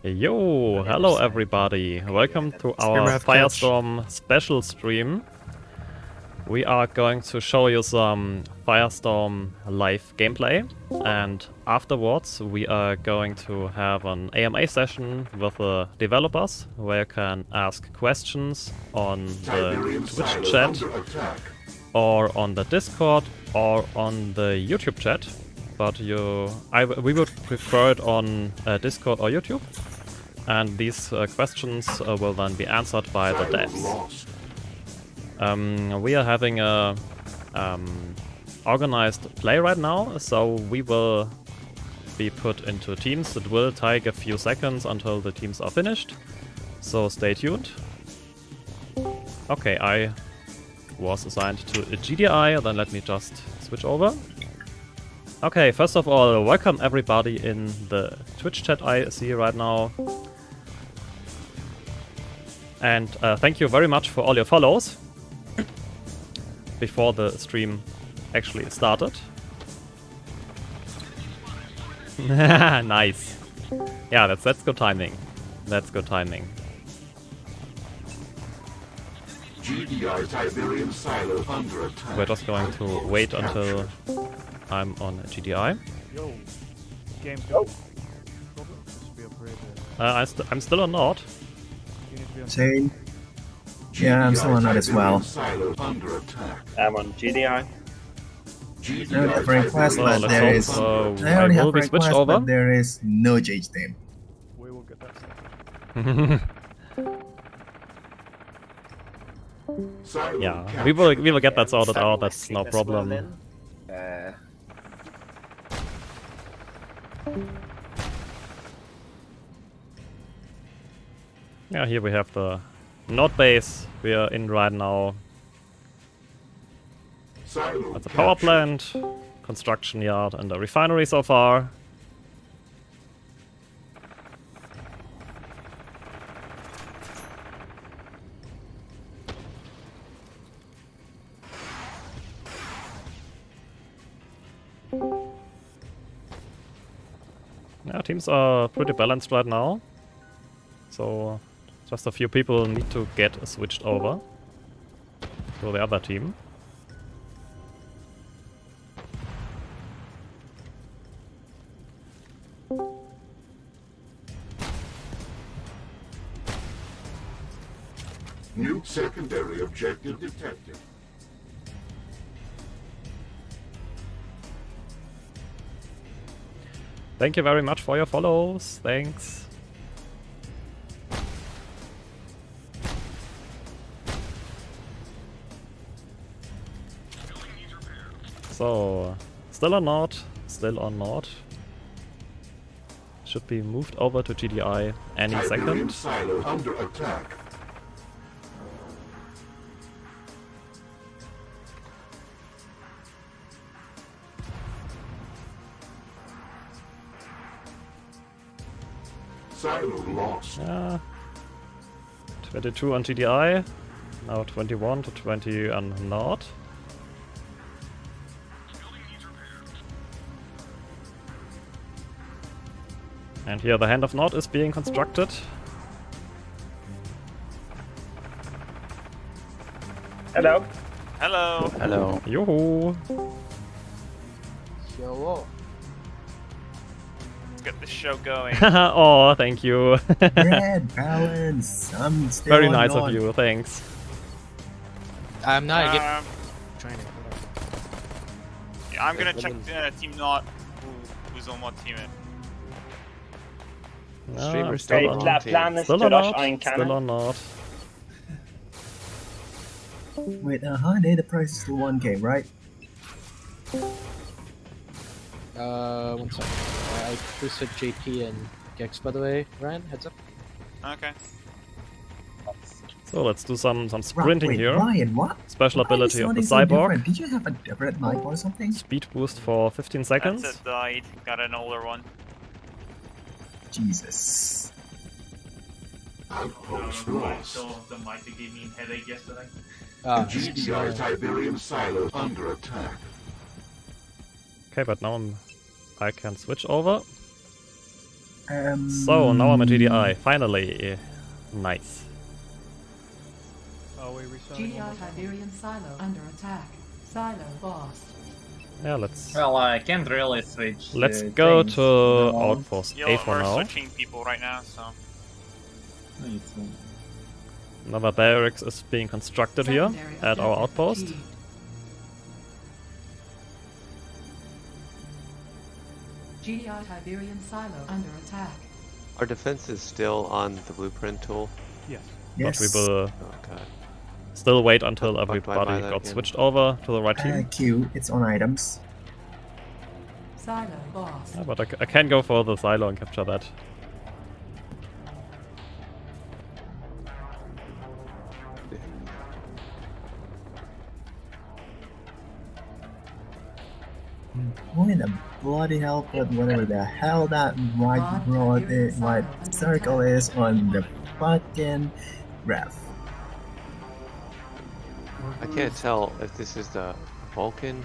Yo, hello everybody. Welcome to our Firestorm special stream. We are going to show you some Firestorm live gameplay, and afterwards we are going to have an AMA session with the developers where you can ask questions on the Twitch chat or on the Discord or on the YouTube chat. But we would prefer it on Discord or YouTube. And these questions will then be answered by the devs. We are having a organized play right now, so we will be put into teams. It will take a few seconds until the teams are finished, so stay tuned. Okay, I was assigned to a GDI, then let me just switch over. Okay, first of all, welcome everybody in the Twitch chat I see right now. And thank you very much for all your follows before the stream actually started. Nice. Yeah, that's good timing. That's good timing. GDI Tiberium silo under attack. We're just going to wait until I'm on GDI. Yo, game go. I'm still on Nord. Same. Yeah, I'm still on that as well. I'm on GDI. I don't have a request, but there is. I already have a request, but there is no change name. We will get that sorted. Yeah, we will get that sorted out. That's no problem. Yeah, here we have the Nord base we are in right now. That's a power plant, construction yard, and a refinery so far. Yeah, teams are pretty balanced right now. So just a few people need to get switched over to the other team. New secondary objective detected. Thank you very much for your follows. Thanks. So, still on Nord, still on Nord. Should be moved over to GDI any second. Silo under attack. Silo lost. 22 on GDI, now 21 to 20 on Nord. And here the Hand of Nord is being constructed. Hello. Hello. Hello. Yoo-hoo. Yo. Let's get the show going. Oh, thank you. Red balance. I'm still Very on nice Nord. of you, thanks. I'm not Training. Yeah, I'm gonna check Team Not who's on what team it. No, Still on Nord. Wait, Hyundai, the price is still 1K, right? One second. I boosted JP and Gex, by the way. Ryan, heads up. Okay. So let's do some sprinting wait, here. Ryan, what? Special ability of the so Cyborg. different? Did you have a different mic or something? Speed boost for 15 seconds. That's it died. Got an older one. Jesus. Outpost lost. The mic that gave me a headache yesterday. GDI Tiberium silo under attack. Okay, but now I can switch over. So now I'm a GDI. Finally, nice. Are we restarting? GDI Tiberium silo under attack. Silo lost. Yeah, let's. Well, I can't really switch. Let's go things to at the moment. Outpost Yo, A for we're now. switching people right now, so. Another barracks is being constructed here Secondary at our objective outpost. achieved. GDI Tiberium silo under attack. Our defense is still on the blueprint tool. Yes. But we will Okay. still wait until Fuck, do I buy everybody that got again? switched over to the right team. Q, it's on items. Silo lost. Yeah, but I can go for the silo and capture that. Why the bloody hell put whatever the hell that white rod is, white circle is on the fucking ref? I can't tell if this is the Vulcan.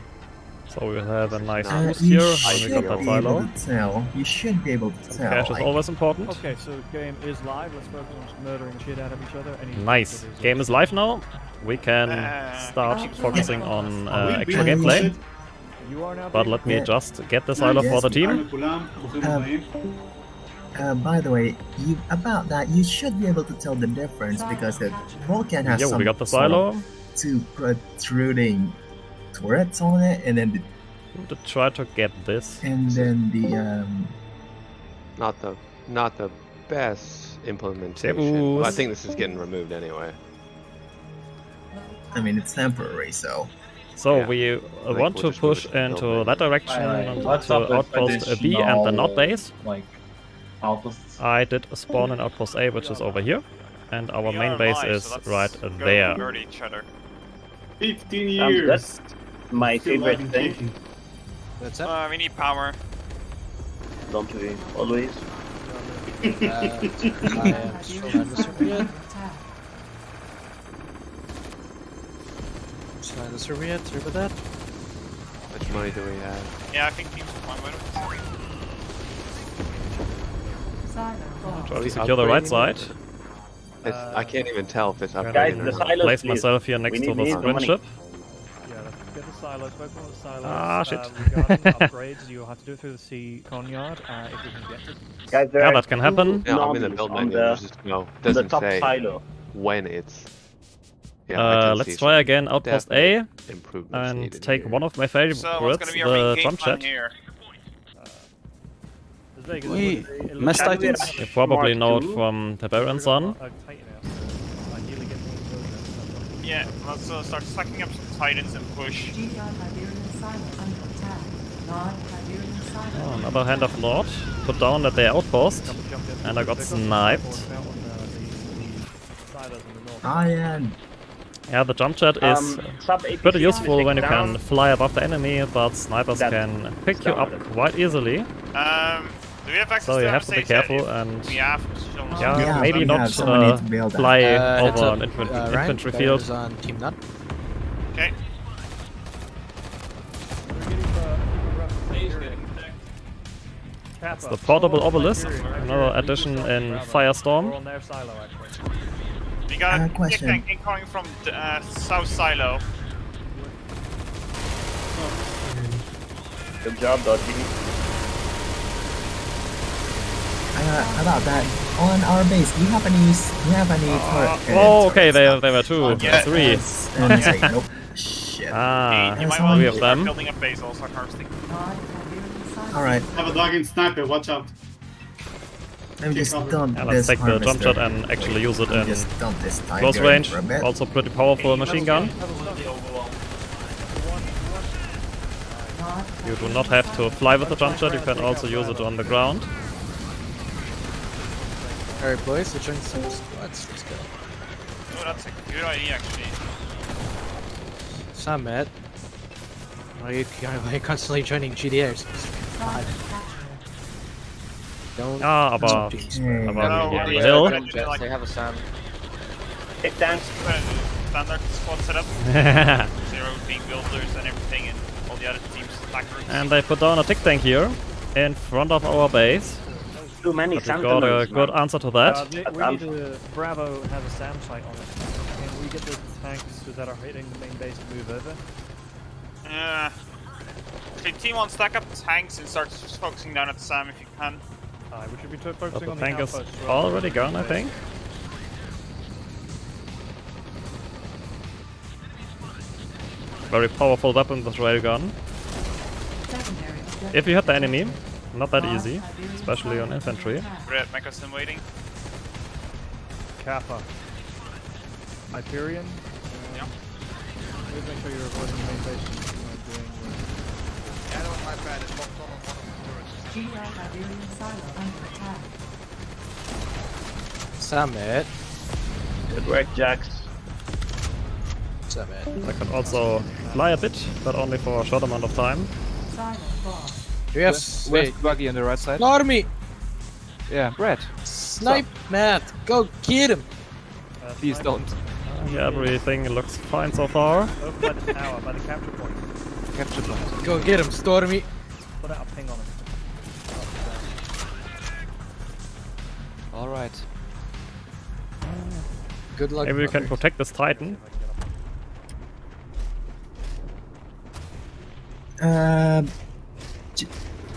So we have a nice Uh, boost You here when should we got that be able silo. to tell. You should be able to tell. Cash is like, always important. Okay, so the game is live. Let's focus on just murdering the shit out of each other. Any Nice. difficulties? Game is live now. We can start focusing on actual gameplay. You are now. But let me just get the silo for the team. by the way, about that, you should be able to tell the difference because the Vulcan has Yo, some we got the sort of silo. two protruding turrets on it, and then To try to get this. the Not the best implementation. Sebus. Well, I think this is getting removed anyway. I mean it's temporary, so So Yeah. we we'll want to just move push it to the into building. that direction What's to up with outpost B and the not base. Like, outposts. I did spawn in outpost A, which is over here, and our We main are base live, is so let's right go there. Guard each other. 15 years. That's my favorite thing. What's up? We need power. Don't we always? I am Slide Under attack. the Soviet, sorry about that. Which money do we have? Yeah, I think teams one win. Silo lost. Try Are to we secure the right upgrading? side. I can't even tell if it's Guys, upgraded the or not. silos, Place please. myself here next We to the need sprint money. ship. Yeah, let's get the silos. Focus on the silos. Ah, shit. Regarding upgrades, you'll have to do it through the sea conyard if we can get it. Guys, there Yeah, are that can happen. Yeah, I'm in the nuns build on menu. the, There's just no. on the Doesn't top say silo. when it's. Yeah, I can see Let's some try again outpost A improvements and needed take here. one of my So what's favorites, gonna be our the main jump game plan jet. here? There's Vegas, We would be messed Can we items. rush You probably Mark know it II? from the Baron Sun. Ideally get more progress. Yeah, let's start stacking up some titans and push. GDI Tiberium silo under attack. Non-Tiberium silo. Oh, another hand of Lord. Put down at their outpost. And I got sniped. Iron. Yeah, the jump jet is Sub pretty 86 useful when you down. can fly above the enemy, but snipers That's can pick you up quite easily. Do we have access So to you our have to be safe careful area? and We have. So yeah, Yeah, maybe we not have, someone needs to build that. fly Heads over up, an infantry Ryan, Baron field. is on Team Nut. Okay. It's the portable obelisk, another addition in Firestorm. on their silo, actually. We got a question. tank incoming from the south silo. Good job, Dodgy. About that, on our base, do you have any turret? Oh, okay, they were two, Yeah. three. And it's like, nope. Shit. Ah, You might someone- want three to of start them. building a base also, Karstik. Non-Tiberium silo. Alright, Have a dog in sniper, watch out. let me just dump Yeah, this let's take the jump harvester. jet and actually use it Let me in just dump this close tiger range. for a bit. Also pretty powerful machine gun. You do not have to fly with the jump jet, you can also use it on the ground. Alright, boys, let's join some squads. Let's go. Oh, that's a good idea, actually. Summit. Why are you constantly joining GDRs? God. Don't. Ah, aber Okay. Aber No, hier we the hill. they have a Take tanks. standard squad setup. Zero being builders and everything, and all the other teams attackers. And they put down a tick tank here in front of our base. Too many But we got a good answer to that. We need a Bravo has a SAM site on it. Can we get the tanks that are hitting the main base to move over? Okay, team 1, stack up tanks and start just focusing down at the SAM if you can. We should be But focusing the on tank the is outposts. already gone, I think. Very powerful weapon, this railgun. Secondary objective. If you hit the enemy, not that easy, especially on infantry. Red Mechasim waiting. Kappa. Hyperion. Yeah. Please make sure you're avoiding the main base. Yeah, that was my bad. It's locked on one of the turrets. GI Iberian silo under attack. Summit. Good work, Jax. Summit. I can also fly a bit, but only for a short amount of time. Silo lost. Yes. Where's Buggy on the right side? Slaughter me. Yeah, Brad. Snipe, Matt. Go get him. Please don't. Yeah, everything looks fine so far. Over by the tower, by the capture point. Capture point. Go get him, Stormy. Put out a ping on him. Alright. Good luck. Maybe we can brother. protect this Titan.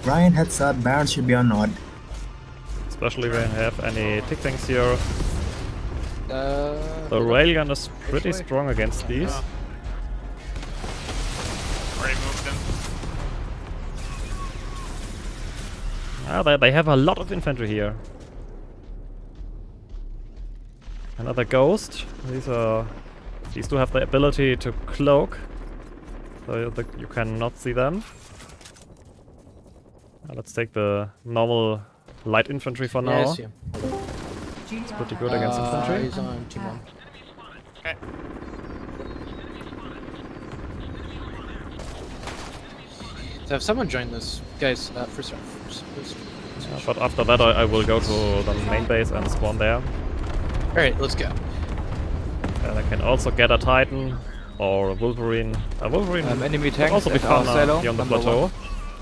Ryan, heads up, Baron should be on nod. Especially when you have any tick tanks here. The The railgun is pretty strong against these. Already moved them. They have a lot of infantry here. Another ghost. These do have the ability to cloak, so you cannot see them. Let's take the normal light infantry for now. Yes, yeah. It's pretty good against infantry. He's on team 1. Okay. So have someone join this, guys. First round. But after that, I will go to the main base and spawn there. All right, let's go. And I can also get a Titan or a Wolverine. A Wolverine Enemy can tanks also be at our fun silo, here on the number plateau. 1.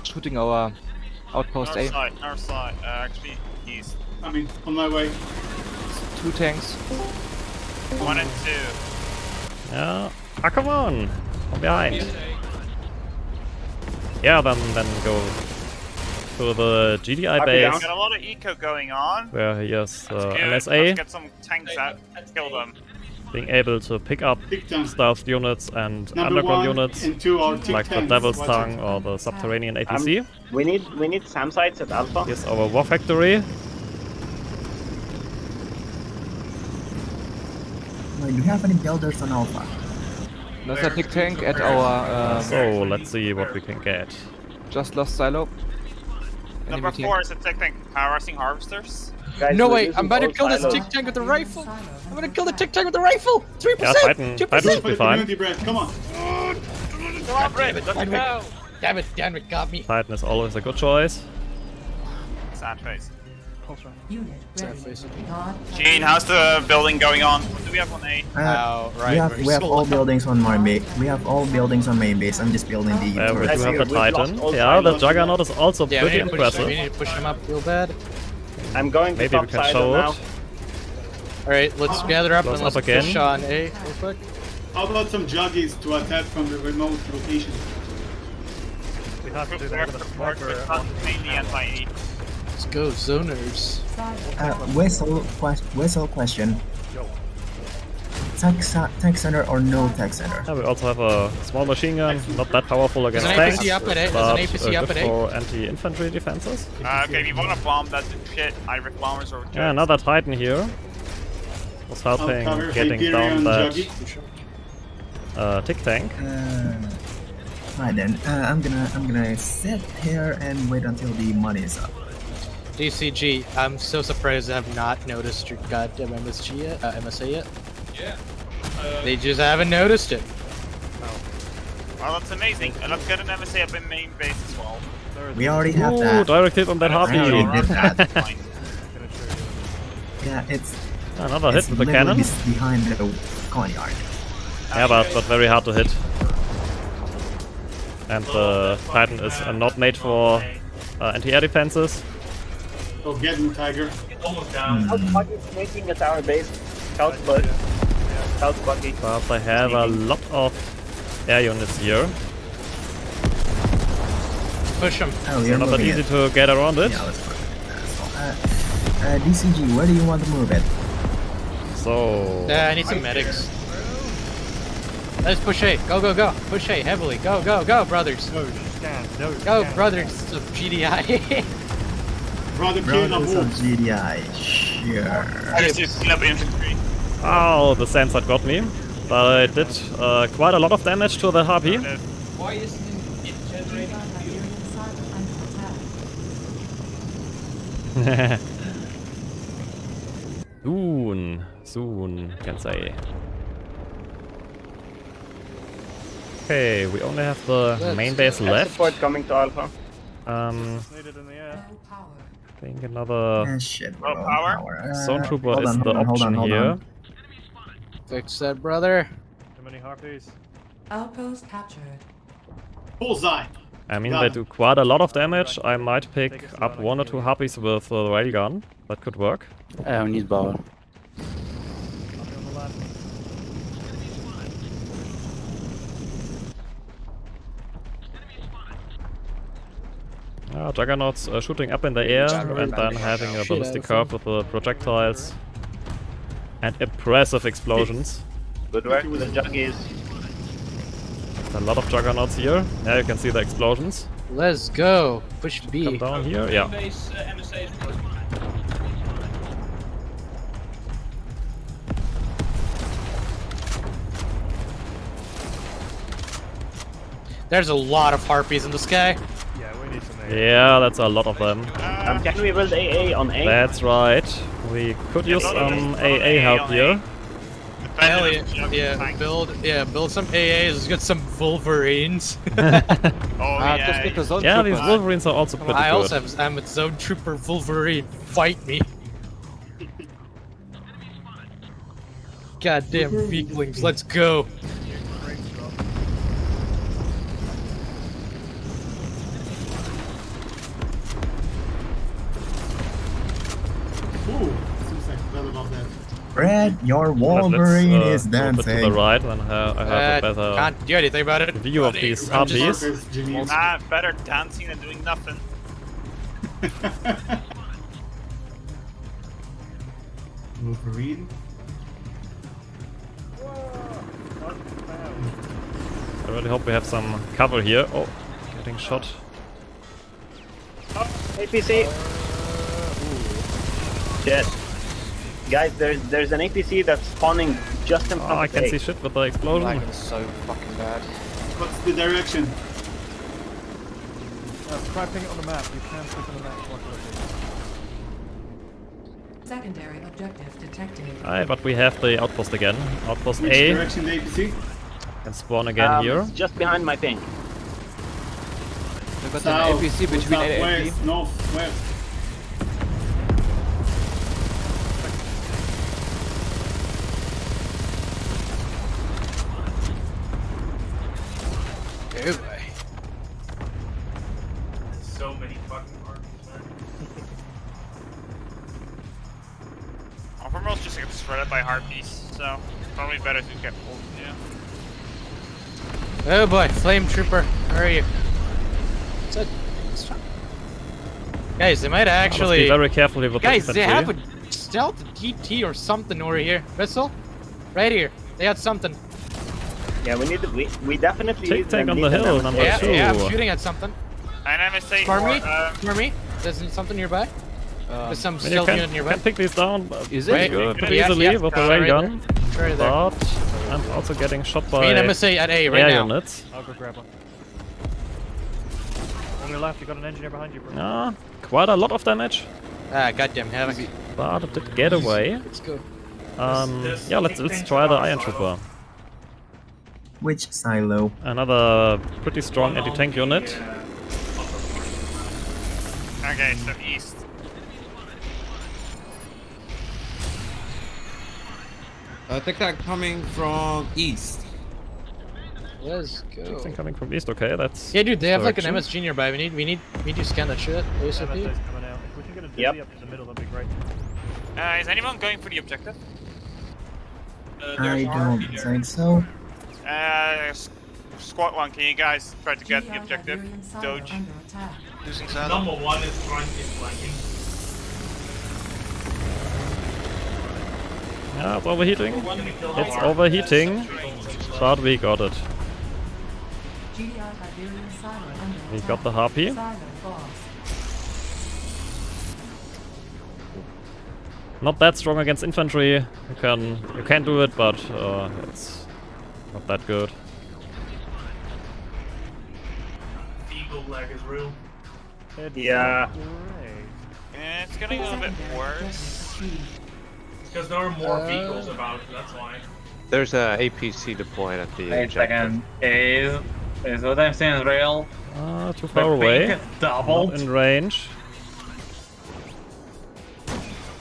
Shooting our outpost A. North side, actually east. I mean, on my way. 2 tanks. 1 and 2. Yeah. Ah, come on! From behind. Yeah, then go to the GDI base, Got a lot of eco going on. where he has Good. MSA, Let's get some tanks out. Kill them. being able to pick up Tick tank. stealth units and Number underground 1 units, and 2 are tick like the tanks. Devil's Watch Tongue it. or the Subterranean APC. We need SAM sites at Alpha. Here's our war factory. Wait, do you have any builders on Alpha? Another tick tank at our So let's see what we can get. just lost silo. Number Enemy 4 is a tick tank harassing harvesters. Guys, No we're way! using I'm about to old kill this silos. tick tank with the rifle. I'm gonna kill the tick tank with the rifle. 3%. Yeah, Titan 2%. should For be the fine. community, Brad. Come on. Come on, Brad, let's go! Damn it, got me. Titan is always a good choice. Sad face. Unit ready. God. Gene, how's the building going on? Do we have one A? We have all buildings on my base. We have all buildings on main base. I'm just building the We turrets do have here. the We've lost Titan. all Yeah, the silos. Juggernaut is also Yeah, pretty we need impressive. to push him up real bad. I'm going to Maybe we top can silo show now. it. All right, let's gather up Close and let's up again. push on A real quick. How about some juggies to attack from the remote location? We have to do that with a sniper. Mainly anti-E. Let's go, zoners. Whistle question. Tech center or no tech center? Yeah, we also have a small machine gun, not that powerful against There's an tanks, APC up at A. There's but an APC up good at A. for anti-infantry defenses. Okay, we wanna bomb that shit. Direct bombers or Yeah, another Titan here. Was helping cover getting Hyperion down that juggy. tick tank. Right then, I'm gonna sit here and wait until the money is up. DCG, I'm so surprised I have not noticed your goddamn MSA yet. Yeah. They just haven't noticed it. Well, that's amazing. And let's get an MSA up in main base as well. We already have Ooh, that. direct hit on that I harpy. already did that. Fine. Yeah, it's Another hit with the cannon. behind the courtyard. Yeah, but very hard to hit. And the Titan is not made for anti-air defenses. Go get him, Tiger. Scout buggy is making a tower base. Scout bug. Scout buggy. But they have a lot of air units here. Push him. Oh, you're Not that moving easy it. to get around it. Yeah, let's put it. DCG, where do you want to move it? So I need some medics. Let's push A. Go, go, go. Push A heavily. Go, go, go, brothers. No, stand. No, Go, stand. brothers of GDI. Brother kill the Brothers of wolves. GDI, sure. Just clean up infantry. oh, the Sandside got me. But I did quite a lot of damage to the Harpy. Why isn't it generating Iberian silo under attack? Soon, can say. Okay, we only have the main base left. Support coming to Alpha. Needed in the air. Low power. I think another Shit, Low low power. Zone Trooper hold is on, the hold option on, hold here. on. Fix that, brother. Too many harpies. Outpost captured. Bullseye. I mean, Got they him. do quite a lot of damage. I might pick up 1 or 2 Harpies with the railgun. That could work. We need power. Harpy on the left. Juggernauts shooting up in the air and then having a Shit, ballistic Alpha. curve with the projectiles. And impressive explosions. Good work with the juggies. A lot of Juggernauts here. Yeah, you can see the explosions. Let's go. Push Come B. down here, yeah. There's a lot of harpies in the sky. Yeah, we need some air. Yeah, that's a lot of them. Can we build AA on A? That's right. We could use some AA help here. Hell yeah, build some AAs. Let's get some Wolverines. Oh Just get the zone Yeah, these troopers. Wolverines are also pretty I good. also have, I'm a Zone Trooper Wolverine. Fight me. Goddamn weaklings, let's go. Ooh, seems like well above that. Brad, your Let's, Wolverine is move it to the dancing. right, then I have a better Can't do anything about it. view of these Rangers, Harpies. Stalkers, Genius. Better dancing than doing nothing. Wolverine. I really hope we have some cover here. Oh, getting shot. APC. Shit. Guys, there's an APC that's spawning just in front Oh, I of can A. see shit with the explosion. Lagging is so fucking bad. What's the direction? Try ping it on the map. You can click on the map. Watch it. Secondary objective detected. Aye, but we have the outpost again. Outpost Which A direction the APC? can spawn again here. It's just behind my ping. We got South, an APC between A and B. southwest, northwest. Oh boy. So many fucking armies, man. Alpha just gets spread out by harpies, so probably better to get pulled. Yeah. Oh boy, Flame Trooper, where are you? Guys, they might Must be actually. very carefully with Guys, the they infantry. have a stealth GT or something over here. Vessel, right here. They got something. Yeah, we definitely Take need tank on need the an hill, MSA. number Yeah, two. yeah, I'm shooting at something. And MSA Smart me, or, smart me. There's something nearby. There's some I mean, stealth you unit can nearby. pick these down Is Right. pretty Yeah, easily yeah. with the Right railgun. there. Right there. But I'm also getting shot by Me and MSA at A right air now. units. I'll go grab one. On your left, you got an engineer behind you, bro. Yeah, quite a lot of damage. Ah, goddamn havoc. But it did get away. Let's go. Yeah, let's try the Iron Trooper. Which silo? Another pretty strong anti-tank unit. Okay, so east. TikTok coming from east. Let's go. Something coming from east, okay, that's... Yeah, dude, they have like an direction. MSG nearby. We need to scan that shit. ASAP. MSA's coming out. If we can can get a dizzy up in the middle, that'd be great. Is anyone going for the objective? I don't think so. Squad 1, can you guys try to get the objective? Doge. Losing saddle. Number 1 is flanking. Yeah, it's overheating. It's overheating, but we got it. We got the harpy. Not that strong against infantry. You can do it, but it's not that good. Eagle lag is real. Yeah. It's getting a little bit worse. Because there are more vehicles about, that's why. There's a APC deployed at the Wait a second. Is what I'm saying real? Too far away. Doubled. Not in range.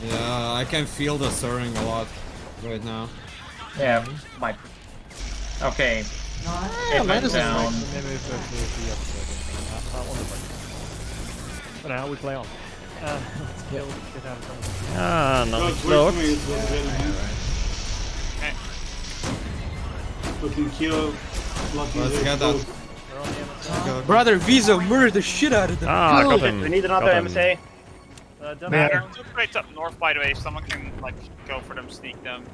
Yeah, I can feel the stirring a lot right now. Yeah, might. Okay. It went down. But how we play on? Let's get out of trouble. Ah, no, it's George, blocked. wait for me, it's looking kill. Let's get that. Brother, Visa murdered the shit out of them. Ah, I got him. We need another Got him. MSA. They're two crates up north, by the way, if someone can like go for them, sneak them.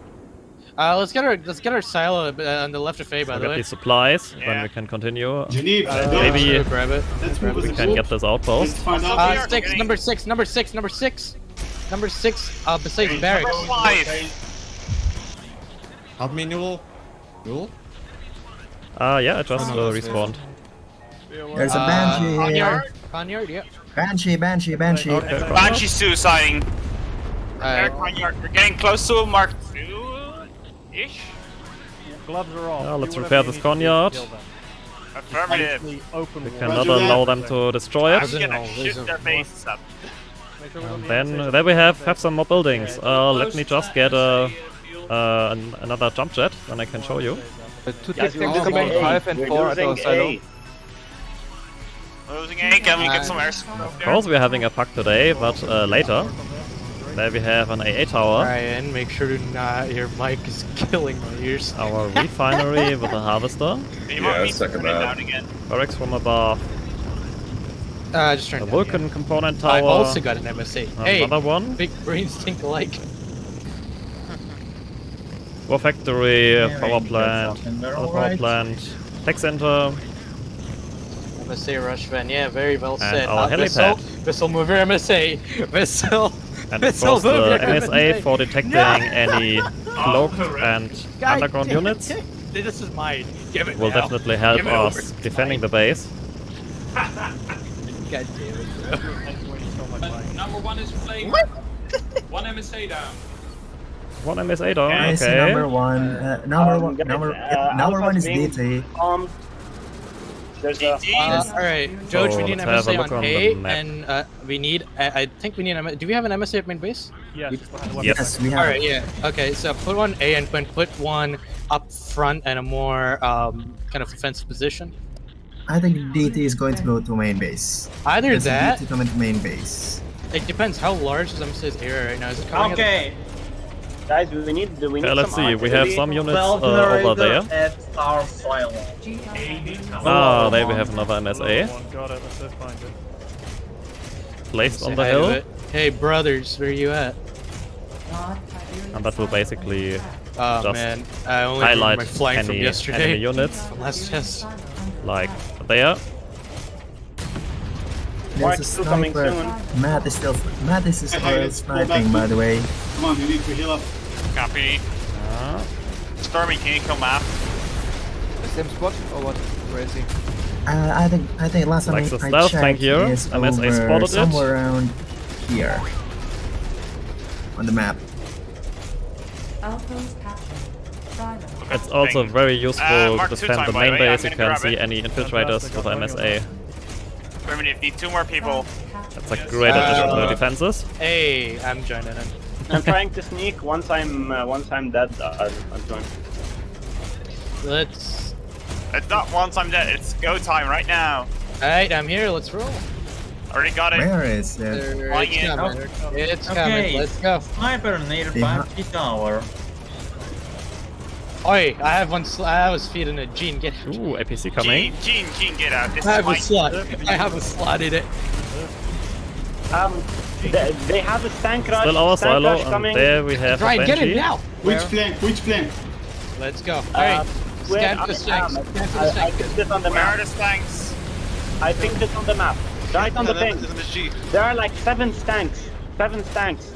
Let's get our silo on the left of A, by So the get way. the supplies, then Yeah. we can continue. Geneve, Maybe Grab it. let's move we as a can group. get this Let's outpost. find out. Six, number 6, number 6, number 6. Number 6, besides barracks. Number 5. Help me, Newell. Newell? Yeah, I just respawned. There's a Banshee here. Conyard, yeah. Banshee. Okay, Banshee's suiciding. Alright. You're getting close to Mark 2-ish. Gloves are off. Yeah, let's Do repair whatever this you need to Conyard. kill them. Affirmative. Basically, open We war. cannot allow them to destroy I'm it. gonna shoot their bases up. Make sure we don't need Then to there we have some more buildings. Let me just get another jump jet, then I can show you. Two Guys, tactics we're coming losing 5 and A. 4 at our silo. Losing A, can we get some air support Of there? course we're having a pack today, but later. There we have an AA tower. Ryan, make sure to not. Your mic is killing my ears. Our refinery with a harvester. Do you want me to turn it down again? Barracks from above. Just turn A it down, Vulcan yeah. component tower. I also got an MSA. Hey, Another one. big brains think alike. War factory, Yeah, power right, plant, they're other all power right. plant, tech center, MSA rush van, yeah, very well said. our helipad. Vessel move your MSA. Vessel. and of Vessel course the move your MSA for detecting any cloaked and underground units. This is mine. Give it Will now. definitely help Give it us over. defending the base. God damn it, bro. Number 1 is flame. 1 MSA down. One MSA down, I see okay. number 1. guys, Number 1 is being DT. There's a Alright, George, we need an let's have a MSA look on on A, the map. and we need. I think we need an. Do we have an MSA at main base? Yes, just behind the weapon. Yes. We have. Alright, yeah. Okay, so put one A and put one up front and a more kind of offensive position. I think DT is going to go to main base. Either Let's that. DT coming to main base. It depends how large is MSA's area right now. Is it covering Okay. Guys, we need let's some see, we have artillery. some units over there. At our silo. Ah, there we have another MSA. Got it, let's just find it. Placed on Say the hi to hill. it. Hey, brothers, where you at? And that will basically Oh just man, I only remember highlight my flying from any yesterday. enemy units, From last test. like there. Mark There's a still coming sniper. Matt is still Hey, sniping, by the way. Come on, you need to heal up. Copy. Stormy, can you come up? Same spot or what? Where is he? I think last time Like I the stealth checked, tank here, he is MSA over spotted it. somewhere around here on the map. Outpost captured. Silo. It's also very useful Mark to two defend time, the by the main way. base. I'm You gonna can grab see it. any infiltrators with MSA. Affirmative, need 2 more people. That's a great addition to the defenses. Hey, I'm joining in. I'm trying to sneak. Once I'm dead, I'm joining. It's not once I'm dead, it's go time right now. Alright, I'm here. Let's roll. Already got it. Where is it? It's coming. It's coming. Let's go. Sniper near They have- Banshee Tower. Oi, I have one. I was feeding a Gene. Get out. Ooh, APC coming. Gene, get out. This I is have a mine. slot. I have a slot in it. They have a tank rush. Still our tank silo, rush and coming. there we have a Ryan, get Banshee. it now. Which flank? Which flank? Let's go. Alright. Where Scan I for the tanks. am. Scan for the I tanks. picked this on the Where are map. the tanks? I picked this on the map. Right on the ping. There are like 7 tanks. 7 tanks.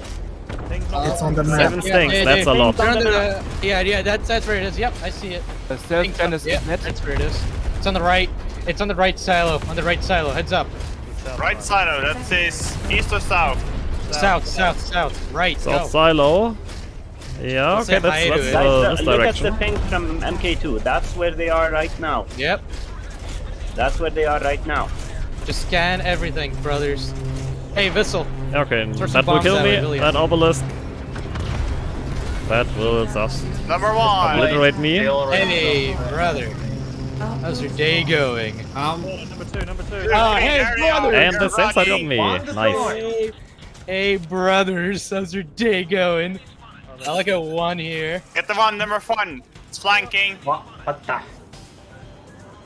It's on the map. 7 stinks, that's a lot. They're under the, yeah, that's where it is. Yep, I see it. The third gun is net. That's where it is. It's on the right. It's on the right silo. On the right silo. Heads up. Right silo, that says east or south? South. Right. South Go. silo. Yeah, okay, Same height that's to it. Guys, this look direction. at the ping from MK2. That's where they are right now. Yep. That's where they are right now. Just scan everything, brothers. Hey, Vissel. Okay, Throw some that will bombs kill that me. way, will ya? That obelisk. That will just Number 1. obliterate me. Hey, brother. How's your day going? Number two. Oh, hey, brother. And the sensor got me. Nice. Hey, brothers. How's your day going? I like a 1 here. Get the one, number 1. It's flanking. What the?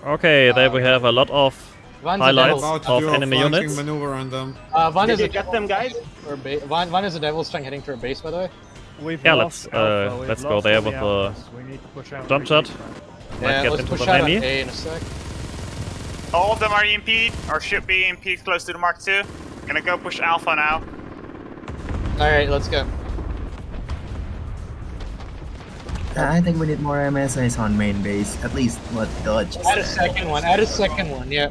Okay, there we have a lot of One's a highlights devil. About to of do a enemy flanking units. maneuver on them. One Did is you a get them, guys? or one is a devil strike heading to a base, by the way. We've Yeah, lost Alpha, we've let's go lost there all with the the Alphas. We need to push out jump quickly. shot. Yeah, Might get let's into push the out on enemy. A in a sec. All of them are EMP'd, or should be EMP'd close to the Mark II. Gonna go push Alpha now. Alright, let's go. I think we need more MSAs on main base. At least what Dodge Add a said. second one, yeah.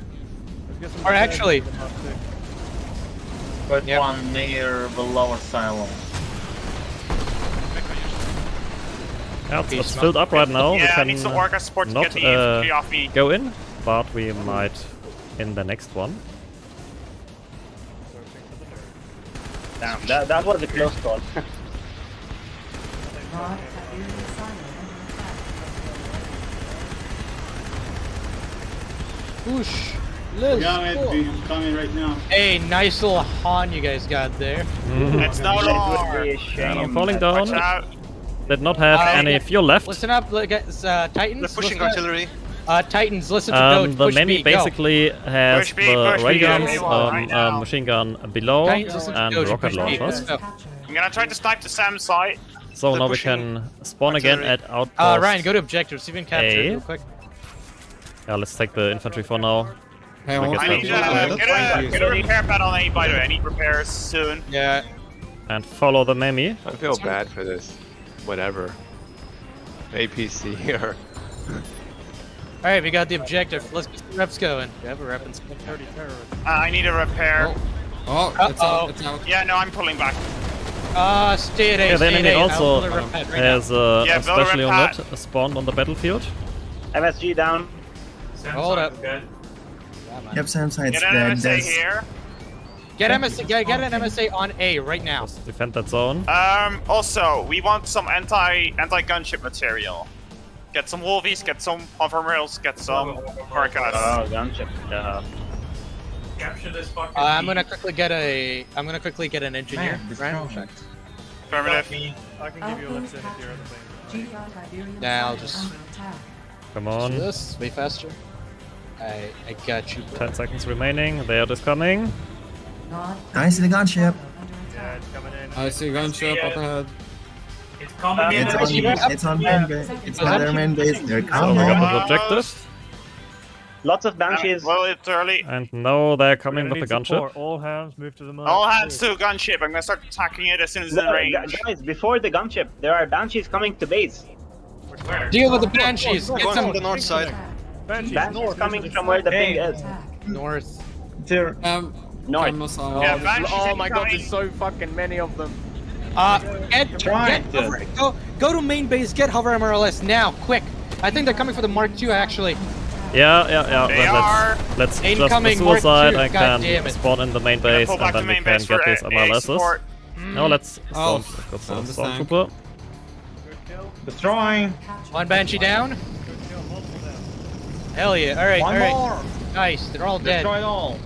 Let's get some Or actually- defense in the Mark II. Put Yep. one near the lower silo. Yeah, it's filled up right now. Yeah, I We need some can orca support to not get the infantry off me. go in, but we might in the next one. Damn, that was a close call. Broad Tiberium silo under attack. Whoosh. Let's Yeah, go. I'm coming right now. Hey, nice little Han you guys got there. It's no It would more. be a And shame. I'm falling Watch down. out. Did not have any fuel left. Listen up, guys, Titans. They're pushing listen up. artillery. Titans, listen to Doge. The Push Memi me, go. basically has Push me, the push me, ray guns, push me, right now. machine gun below, Titans, listen to and Doge, rocket push me. launchers. Let's go. Capture. I'm gonna try to snipe the SAM site. So They're now we pushing can spawn again artillery. at outpost. Ryan, go to objectives. See if you can capture it A. real quick. Yeah, let's take the infantry for now. Hey, I guess I that's need fine. to get a repair pad on A, by the way. I need repairs soon. Yeah. And follow the Memi. I feel bad for this. Whatever. APC or Alright, we got the objective. Let's get the reps going. We have a rep and 30 terrorists. I need a repair. Oh, it's Uh-oh. out, it's out. Yeah, no, I'm pulling back. Stay at A, Yeah, the stay at enemy A. I'll also pull a rep pad right has Yeah, a build a special rep unit spawned on the battlefield. MSG down. Hold up. Dead. Yep, Sam side's Get dead. an MSA There's here. Get an MSA on A right now. Just defend that zone. Also, we want some anti-gunship material. Get some Humvees, get some Humvees, get some Orcas. Oh, gunship. Capture this fucking. I'm gonna quickly get an engineer. Ryan, check. Affirmative. I can give you a lift in if you're at the main. GR Tiberium Nah, I'll silo just- under attack. Come Do on. this way faster. I got you. Bro. 10 seconds remaining. They are just coming. Broad I see the gunship. silo under Yeah, attack. it's coming in. I see gunship up ahead. It's coming in. It's on main base. It's on their main base. They're So we coming. got the objective. Lots of banshees. Well, it's early. And now they're We're coming gonna with the need support. gunship. All hands move to the Mark All hands II. to gunship. I'm gonna start attacking it as soon as it's No, in range. guys, before the gunship, there are banshees coming to base. Where? Deal with the banshees. Get Going some from the north side. Banshees, Banshees north, coming into the from where the ping is. Attack. north. North. Missile. Yeah, banshees Oh my god, incoming. there's so fucking many of them. Go to main base. Get hover MRLS now, quick. I think they're coming for the Mark II actually. Yeah. They are. Let's just Incoming the Mark suicide. II, I God damn can it. spawn in the main Gonna base pull and back then to we main can base get for these A MLSs. support. No, let's Oh, storm understand. Stormtrooper. Destroying. One banshee down. Hell yeah! All right, all right. Nice. They're all dead. all.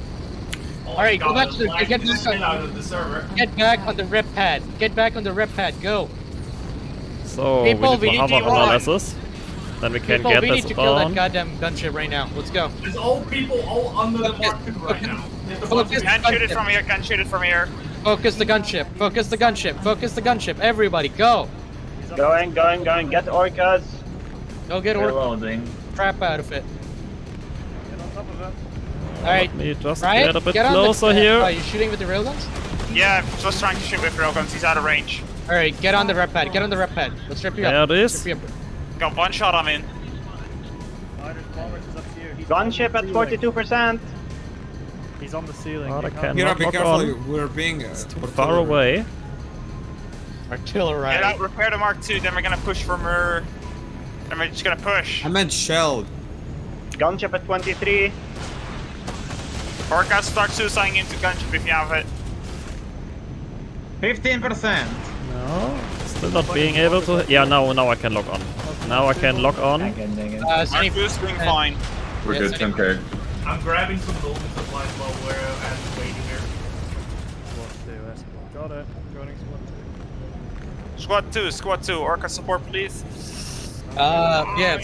Alright, go back to the get out of the server. get back on the rep pad. Get back on the rep pad. Go. So People, we need to have our analysis. Then we can People, get we this need to kill that on. goddamn gunship right now. Let's go. There's all people all under the mark right now. Hit the button. Can shoot it from here, can shoot it from here. Focus the gunship. Focus the gunship. Focus the gunship. Everybody, go. Going. Get orcas. Go get orc. Reloading. Crap out of it. Get on top of it. Alright, Let me just Ryan, get a bit on closer the, here. Are you shooting with the railguns? Yeah, just trying to shoot with railguns, he's out of range. Alright, get on the rep pad. Get on the rep pad. Let's rip you up. There it is. Let's rip you up. Got one shot, I'm in. Gunship at 42%. He's on the ceiling. Oh, You I can't- cannot Mira, be lock careful. on. We're being Too far away. Artillery. Get out, repair the Mark II, then we're gonna push from her. Then we're just gonna push. I meant shelled. Gunship at 23. Orcas start suiciding into gunship if you have it. 15%. No, still not being able to. Yeah, now I can lock on. Now I can lock on. Mark II is doing fine. We're good, 10k. I'm grabbing some golden supplies while we're waiting here. Got it. Joining Squad 2, Orca support please. Yeah,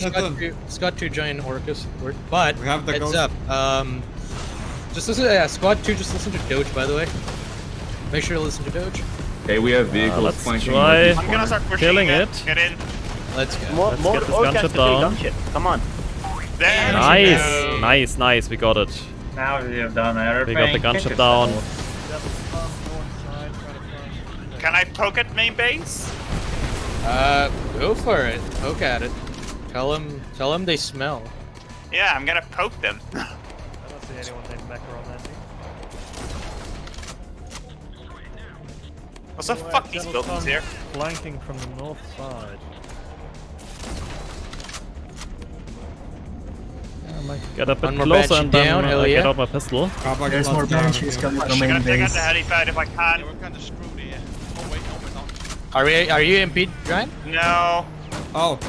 Scott 2 join Orcus. But, We have the heads ghost. up, just listen, Squad 2, just listen to Doge, by the way. Make sure to listen to Doge. Okay, we have vehicles Let's flanking. try I'm gonna start pushing killing it. it. Get in. Let's go. More get this orcas gunship to do down. gunship. Come on. There Nice, we go. nice, we got it. Now we have done everything. We got the gunship down. Can I poke at main base? Go for it. Poke at it. Tell them they smell. Yeah, I'm gonna poke them. I don't see anyone named Mecha on that team. What the fuck these buildings here? Flanking from the north side. Get a bit One more closer banshee and then down, hell I yeah. get out my pistol. There's more banshees coming from I'm main gonna take out base. the helipad if I can. Are you impeded, Ryan? No. Oh.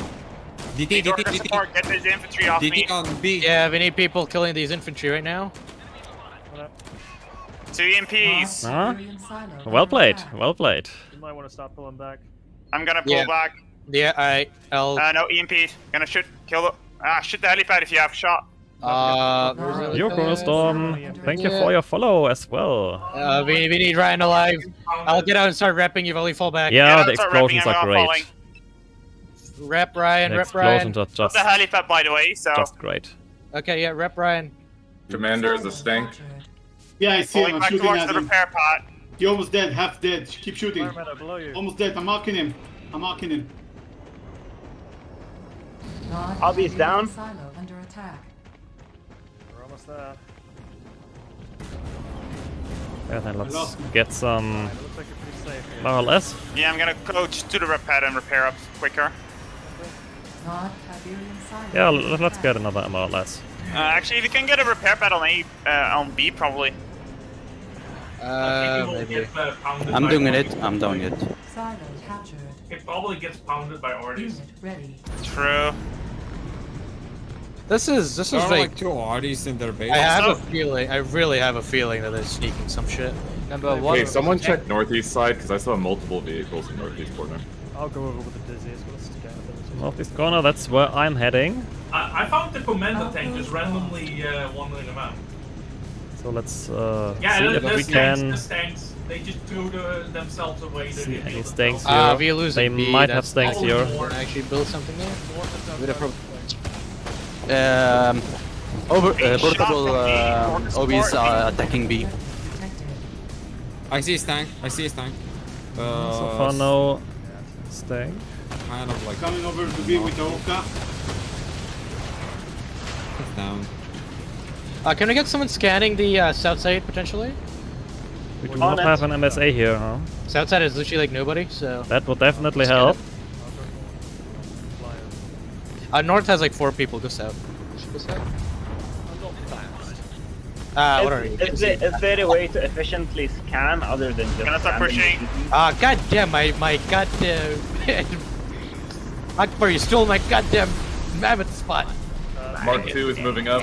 Need Orca support, get this infantry off me. DD on B. Yeah, we need people killing these infantry right now. 2 EMPs. Huh? Siberian silo Well under played, attack. well played. You might want to start pulling back. I'm gonna pull Yeah. back. Yeah, I'll. No EMP. Gonna shoot the helipad if you have shot. Your Storm, thank you for your follow as well. We need Ryan alive. I'll get out and start repping you while you fall back. Yeah, the start explosions repping, are I'm not great. Rep Ryan, The rep Ryan. explosions are just, The helipad, by the way, so. just great. Okay, yeah, rep Ryan. Commander is a stank. Yeah, I see him. Pulling I'm back shooting towards at the him. repair pod. He almost dead, half dead. Keep shooting. Fireman, below you. Almost dead. I'm marking him. Non-Iberian Hobby's down. Silo under attack. We're almost there. Yeah, then let's lost get some It looks like you're pretty safe here. more or less. Yeah, I'm gonna go to the repair and repair up quicker. Non-Iberian silo Yeah, under let's attack. get another more or less. Actually, if you can get a repair pad on on B, probably. Maybe. I'm doing it. I'm doing it. Silo captured. It probably gets pounded by arties. Unit ready. True. This is There are like. like 2 arties in their base. I have a feeling. I really have a feeling that they're sneaking some shit. Number Okay, someone check northeast side because I saw multiple vehicles in northeast corner. I'll go over with the dizzy as well as scan them. Northeast corner, that's where I'm heading. I found the commander tank just randomly wandering around. So let's Yeah, see if we can the stanks. They just threw themselves away. They see didn't any kill stanks themselves. here. We lose They a B, might have that's stanks nice. here. Can I actually build something there? Portable OBs attacking B. Detected. I see his tank. I see his tank. So far no stank. Kind of like Coming over to be with the Orca. down. Can we get someone scanning the south side potentially? We do not have an MSA here, huh? South side is literally like nobody, so. That would definitely Scan help. North has like 4 people. Go south. Go south. What are you? Is there a way to efficiently scan other than just Gonna start scanning? pushing. God damn, my goddamn. Akbar, you stole my goddamn mammoth spot. Mark II is moving up.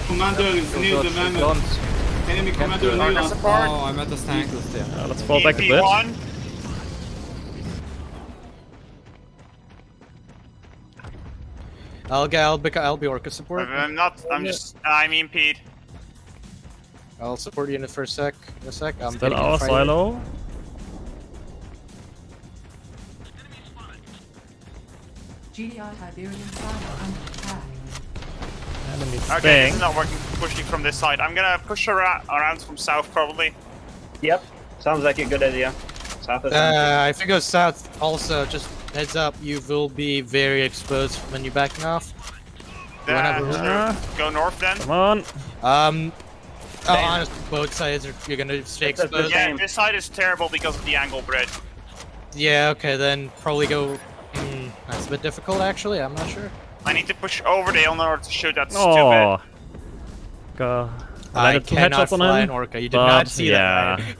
Commander is near the mammoth. Enemy commander Leon. Oh, I'm at the tank. Let's fall back a bit. EP1. I'll be Orca support. I'm impede. I'll support you in the first sec. In a sec. I'm Still getting our in fighting. silo. GDI Tiberium silo under attack. Enemy Okay, this staying. is not working. Pushing from this side. I'm gonna push around from south probably. Yep. Sounds like a good idea. South of If it goes south, also just heads up, you will be very exposed when you're backing off. You wanna have a look? Go north then. Come on. Honestly, both sides you're gonna stay exposed. Yeah, this side is terrible because of the angle bridge. Yeah, okay, then probably go. That's a bit difficult actually. I'm not sure. I need to push over the hill in order to shoot that Oh. stupid. Go. I Landed two cannot headshots on fly him. an Orca. You did but not see yeah. that.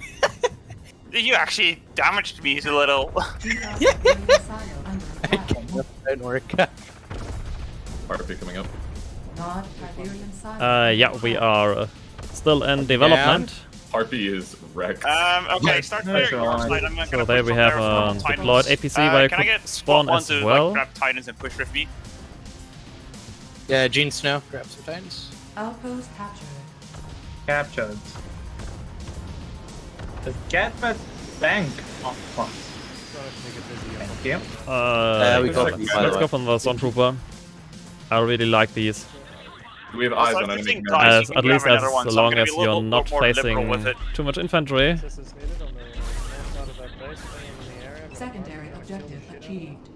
Right? You actually damaged me a little. GDI Tiberium silo under I attack. cannot fly an Orca. RP coming up. Nod Tiberium silo. Yeah, we are still in development. RP is wrecked. Okay, start clearing your side. I'm So there we have deployed APC where I Can I get could spawn one as to well. like, grab Titans and push with me? Yeah, Gene Snow, grab some Titans. Outpost captured. captured. The Catbird bank of fun. Thank you. Let's go from the Stormtrooper. I really like these. We have eyes on enemy. As, at least as one, so I'm long gonna as be a little you're not more liberal facing with it. too much infantry. This is needed on the north side of that base, in the area. Secondary objective achieved.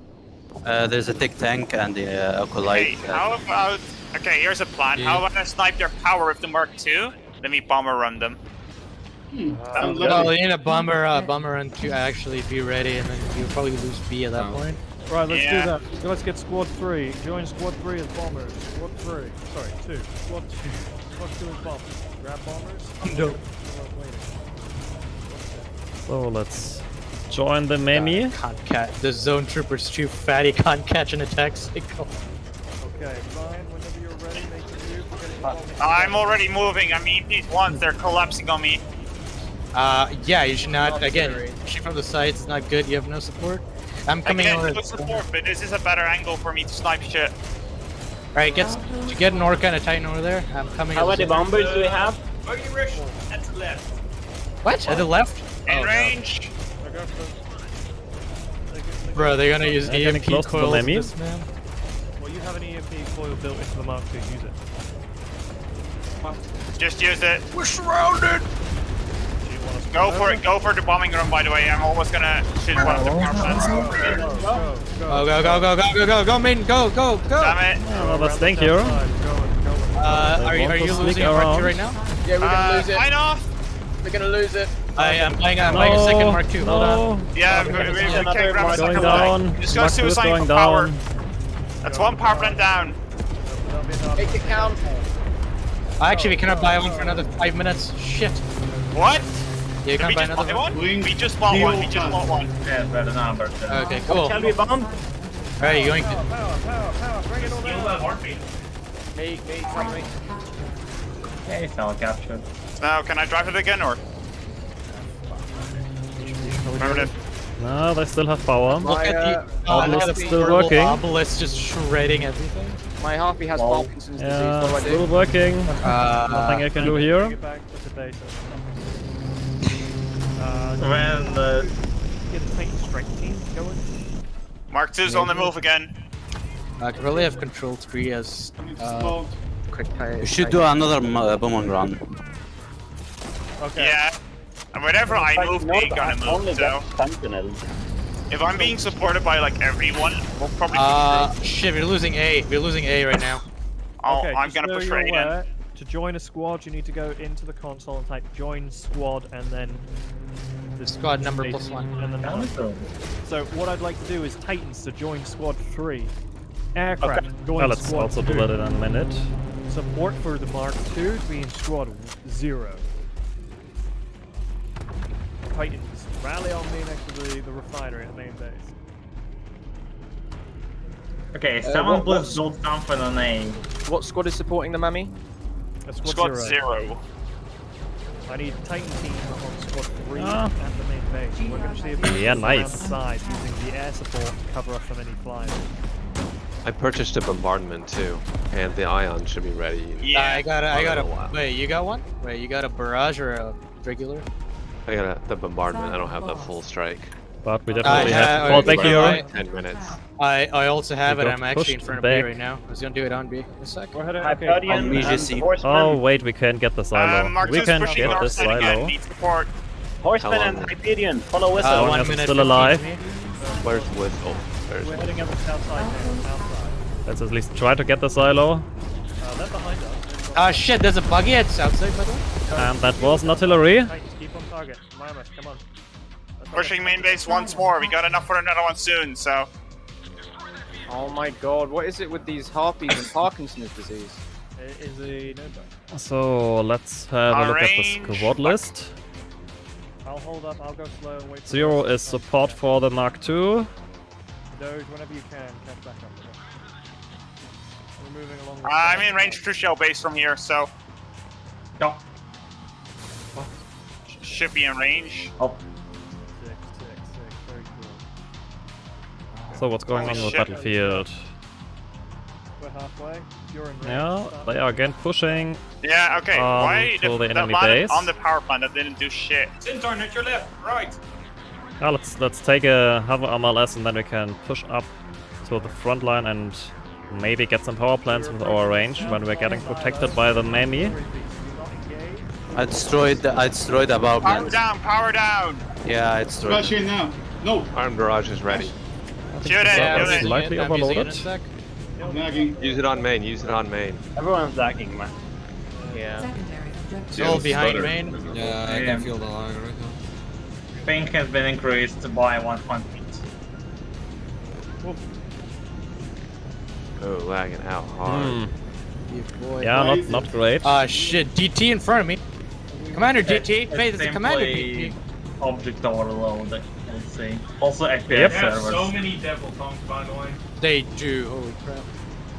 There's a thick tank and the Hey, acolyte. how about... Okay, here's a plan. How about I snipe their power with the Mark II? Let me bomber run them. Well, you need a bomber run to actually be ready, and then you'll probably lose B at that point. Right, let's Yeah. do that. Let's get squad 3. Join squad 3 as bombers. Squad 3. Sorry, 2. Squad 2. Squad 2 as bombers. Grab bombers. No. So let's join the Memi. Can't catch. The zone trooper's too fatty. Can't catch an attack signal. Okay, Ryan, whenever you're ready, make a move. We're gonna get bombing. I'm already moving. I'm EP once. They're collapsing on me. Yeah, you should not. Again, shoot from the sides is not good. You have no support. I'm coming Again, over. no support, but this is a better angle for me to snipe shit. Alright, did you get an Orca and a Titan over there? I'm coming. How many bombers do we have? At the left. What? At the left? In range. Bro, they're gonna use They're getting EMP close to the coils. Memi. This man. Well, you have an EMP coil built into the Mark II. Use it. Just use it. We're surrounded. Go for it. Go for the bombing run, by the way. I'm almost gonna shoot one of the power plants. Go, main, go. Damn it. Oh, that's thank you. Are you losing a Mark II right now? Yeah, we're gonna lose it. Sign off. We're gonna lose it. I'm playing a second Mark II. Hold on. Yeah, we can't grab a Going second down. line. Just go Mark II is suicide going for power. down. That's one power plant down. Make it count. Actually, we cannot buy one for another 5 minutes. Shit. What? Yeah, you Did can't we buy just buy another one? one. We just bought one. We just bought one. Yeah, better number. Okay, cool. Shall we bomb? Alright, you going to... Power, bring it all Steal down. that heartbeat. Me, come me. Okay, it's all captured. Now, can I drive it again, or? Remember that? No, they still have power. Look at the... Obelisk look at is the still horrible working. Obelisk just shredding everything. My Harpy has Parkinson's disease. Yeah, What do I still do? working. Nothing I can do here. Get back to the base. When the Get the Titan strength team going. Mark II's on the move again. I could really have control 3 as Quick fire. You should do another bombing run. Okay. Yeah. And whenever I move, they gonna move, so... If I'm being supported by, like, everyone, we'll probably... shit, we're losing A. We're losing A right now. Okay, I'm just gonna so push you're right in. aware, to join a squad, you need to go into the console and type join squad and then the Squad number space +1. and then the So what I'd like to do is Titans to join squad 3. Aircraft join Well, let's squad also 2. do that in a minute. Support for the Mark II to be in squad 0. Titans, rally on me next to the refinery at the main base. Okay, someone please don't dump on A. What squad is supporting the Mummy? A Squad 0. I need Titan team on squad 3 at the main base. We're going to see if we Yeah, can go around nice. the side using the air support to cover up from any flying. I purchased a bombardment too, and the ion should be ready. I got a. while. Wait, you got one? Wait, you got a barrage or a regular? I got the bombardment. I don't have the full strike. But we definitely have to fall back here. 10 minutes. I also have We it. got I'm actually in pushed front of B back. right now. I was gonna do it on B in a sec. Go ahead. Oh wait, we can't get the silo. Mark We 2's can pushing get north the side again. silo. Need support. Horseman How and long? Hyperion, follow Whistle. 1 Someone minute still 15 alive. to me. Where's Whistle? There's We're heading up the south side now, outside. Let's at least try to get the silo. They're behind us. Ah shit, there's a buggy at south side by the way. And that was an artillery. Titans, keep on target. Mammoth, come on. Pushing main base once more. We got enough for another one soon, so. Oh my god, what is it with these harpies and Parkinson's disease? It is a no-go. So let's have a look at the Arrange. squad list. I'll hold up, I'll go slow and wait for 0 is support for the Mark II. Doge, whenever you can, catch back up. We're moving along. the I'm side. in range to shell base from here, so. Go. Should be in range. Oh. Sick, very cool. So what's going on in the shit. battlefield? We're halfway. You're in range. Yeah, Start. they are again pushing. Yeah, okay. Why to the that enemy landed base. on the power plant that didn't do shit? Centaur at your left, right. Yeah, let's take a Hover MLS and then we can push up to the front line and maybe get some power plants with our range when we're getting protected by the Mami. I destroyed the power Power plant. down, power down! Yeah, I destroyed Rush in now. No, armed barrage is ready. Shoot it, Yeah, shoot I'm it. using Slightly it. I'm using it in a overloaded. sec. nagging. Use it on main. Use it on main. Everyone's lagging, man. Yeah. Secondary objective. Still behind main. Yeah, I can feel the lag right now. Ping has been increased by 1 point. Oh, lagging out hard. Yeah, not great. Shit, DT in front of me. Commander DT. Wait, there's a commander DT. Object overload, let's see. Also FPS Yep. servers. They have so many devil tanks, by the way. They do. Holy crap.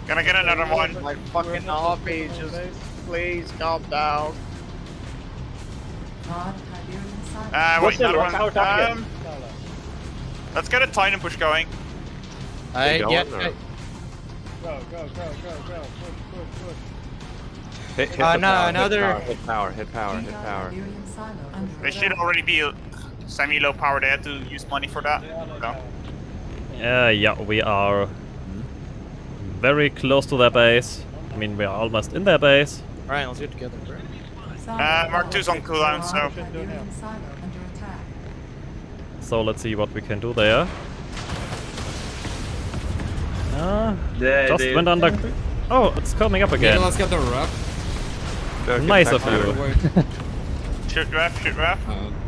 Gonna get another one. My fucking harpy, just please calm down. Non-Tiberian silo. Wait, What's another it? one. What's our target? Let's get a Titan push going. I Going, get. or- Go. Push. Hit the no, power, another- hit power. Hit power. Tiberian silo under They should already be semi-low power there to use money for that. No. Yeah, we are very close to their base. I mean, we are almost in their base. Alright, let's get together, bro. Mark 2's on cooldown, so. Tiberian silo under attack. So let's see what we can do there. Just went under. Oh, it's coming up Yeah, again. let's get the rep. No, get Nice back of to you. it. Wait. Shoot ref, shoot ref. Non-Tiberian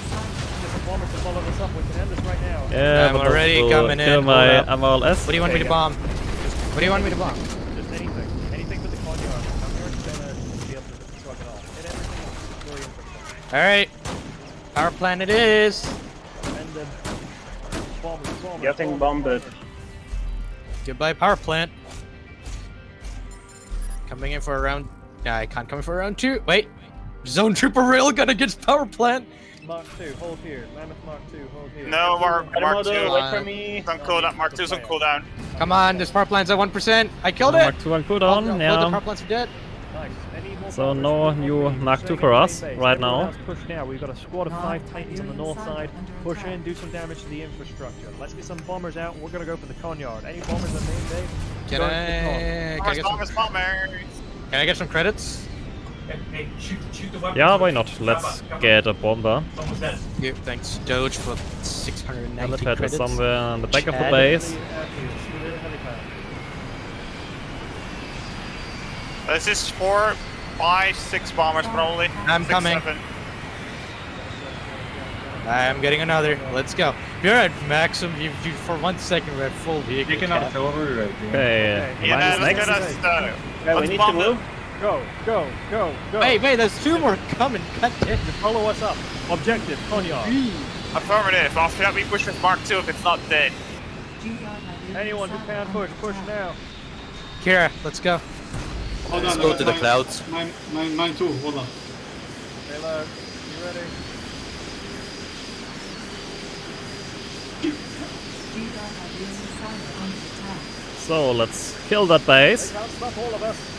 silo. Get the bomber to follow this up. We can end this right now. Yeah, I'm but already that will coming in, kill hold my up. MLS. What do you want me to bomb? What do you want me to bomb? Just anything. Anything but the courtyard. I'm here to be able to destroy it all. Hit everything else. Really infrastructure. Alright. Power plant it is. And then bombers. Getting bombed. Goodbye, power plant. Coming in for a round. Nah, I can't come in for a round 2. Wait. Zone trooper railgun against power plant. Mark 2, hold here. Mammoth Mark 2, hold here. No, Mark 2. Wait for me. It's on cooldown. Mark 2's on cooldown. Come on, this power plant's at 1%. I killed it. Mark 2 on cooldown, All the yeah. power plants are dead. Nice. Any more So bombers? no new Mark 2 for us right now. Push now. We've got a squad of 5 Titans on the north side. Push in, do some damage to the infrastructure. Let's get some bombers out. We're gonna go for the conyard. Any bombers on main base? Can Go I, to the con. can I get some credits? Hey, shoot the weapons. Yeah, why not? Let's get a bomber. Someone's dead. Yeah, thanks, Doge, for 690 Helipad credits. is somewhere in the back of the Chad. base. This is 4, 5, 6 bombers probably. I'm 6, coming. 7. I'm getting another. Let's go. You're at maximum. You for 1 second we're at full vehicle. You cannot cap. over Okay, Yeah, minus let's next. get us. Yeah, we Let's need to bomb them. move. Go. Wait, there's 2 more coming. God damn. Follow us up. Objective, conyard. Affirmative. After that, we push with Mark 2 if it's not dead. GR Tiberian Anyone who silo can under push attack. now. Kira, let's go. Hold Let's on. go to the clouds. Mine too. Hold on. Halo, you ready? So let's kill that base. They can't stop all of us.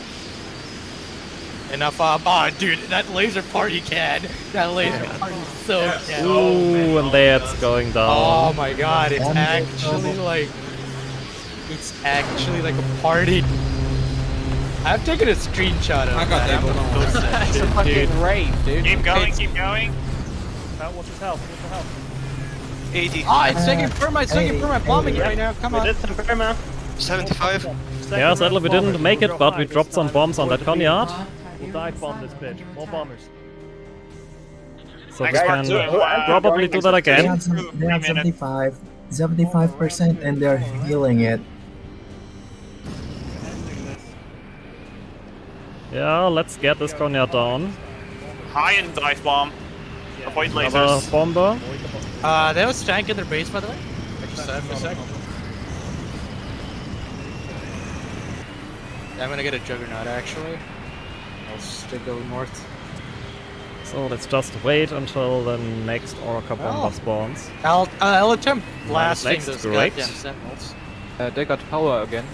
Enough oh, dude, that laser party can. That laser party is so can. Ooh, and there it's going down. Oh my god, it's actually like a party. I've taken a screenshot of I got that. that. It's a fucking raid, dude. Keep going, keep going. What's his health? What's the health? 80. Ah, it's taking perma, bombing you right now. Come on. We did some perma. 75. Yeah, sadly we didn't make it, but we dropped some bombs on that conyard. We'll dive bomb this bitch. More bombers. So we Next can part two. probably do that They again. have, they have 75%, and they're healing it. Yeah, let's get this conyard down. High and dive bomb. Avoid Another lasers. bomber. They was tank in their base, by the way. I just said for a second. Yeah, I'm gonna get a juggernaut actually. I'll still go north. So let's just wait until the next Orca bomber spawns. I'll attempt blasting next, those great. goddamn sentinels. They got power again.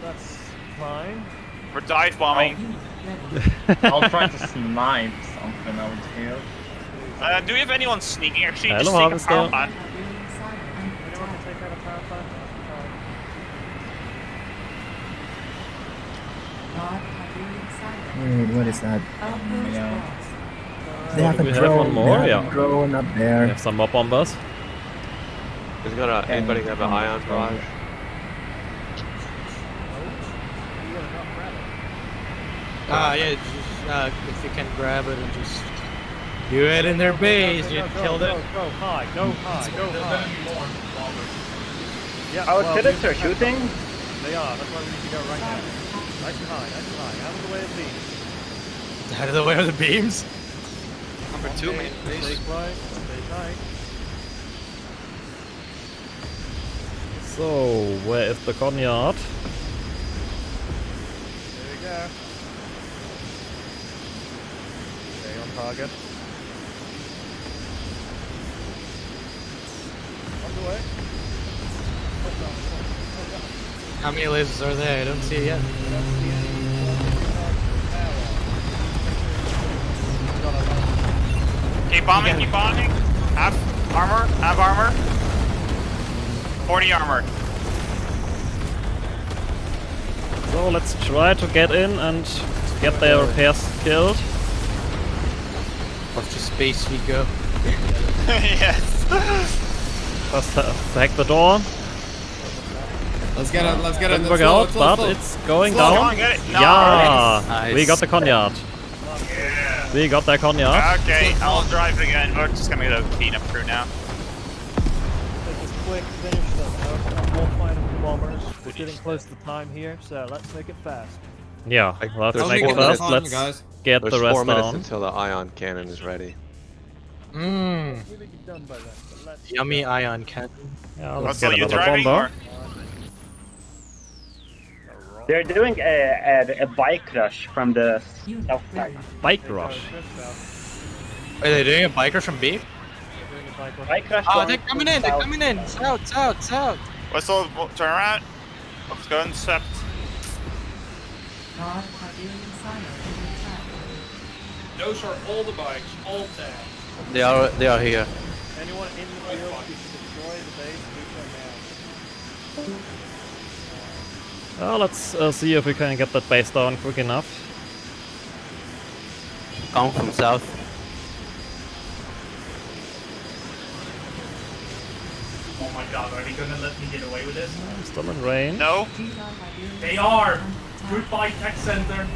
That's fine. We're dive bombing. I'll try to snipe something out here. Do we have anyone sneaking? Actually, Hello, just take a Harvester. power plant. Anyone can take out a power plant? Wait, what is that? Yeah. They have a we have drone. one more? They have Yeah. a drone up We there. have some more bombers. Anybody have an ion barrage? Yeah, just, if you can grab it and just do it in their base, you killed it. Go high, go high, go high. Yeah, Our well, turrets are shooting. They are, that's why we need to go right now. Nice and high, out of the way of these. Out of the way of the beams. Number 2, main base. Stay quiet, stay tight. So, where is the conyard? There we go. Stay on target. On the way. How many lasers are there? I don't see it yet. Keep bombing, keep bombing. Have armor. 40 armor. So let's try to get in and get their repairs killed. Off to space we go. Yes. Just hack the door. Let's get it. Let's get it. Didn't work out, but it's going Slow down. on, get it. No. Yeah, Nice. we got the conyard. Yeah. We got that conyard. Okay, I'll drive again. We're just gonna get a cleanup crew now. Take this quick, finish them. More final bombers. We're getting close to time here, so let's make it fast. Yeah, let's There's make four it minutes. fast. Let's guys. get There's the 4 rest minutes down. until the ion cannon is ready. Mmm. We'll be done by then, but let's Yummy ion cannon. Yeah, let's So get you another driving bomber. or? They're doing a bike rush from the south side. Bike rush. Are they doing a biker from B? Bike rush. Oh, from they're coming in, south. South. Whistle, turn around. Let's go and intercept. Those are all the bikes, all tagged. They are here. Anyone in the field, you can destroy the base, do so now. Let's see if we can get that base down quick enough. Come from south. Oh my god, are they gonna let me get away with this? I'm still in range. No. They are! Goodbye, tech center.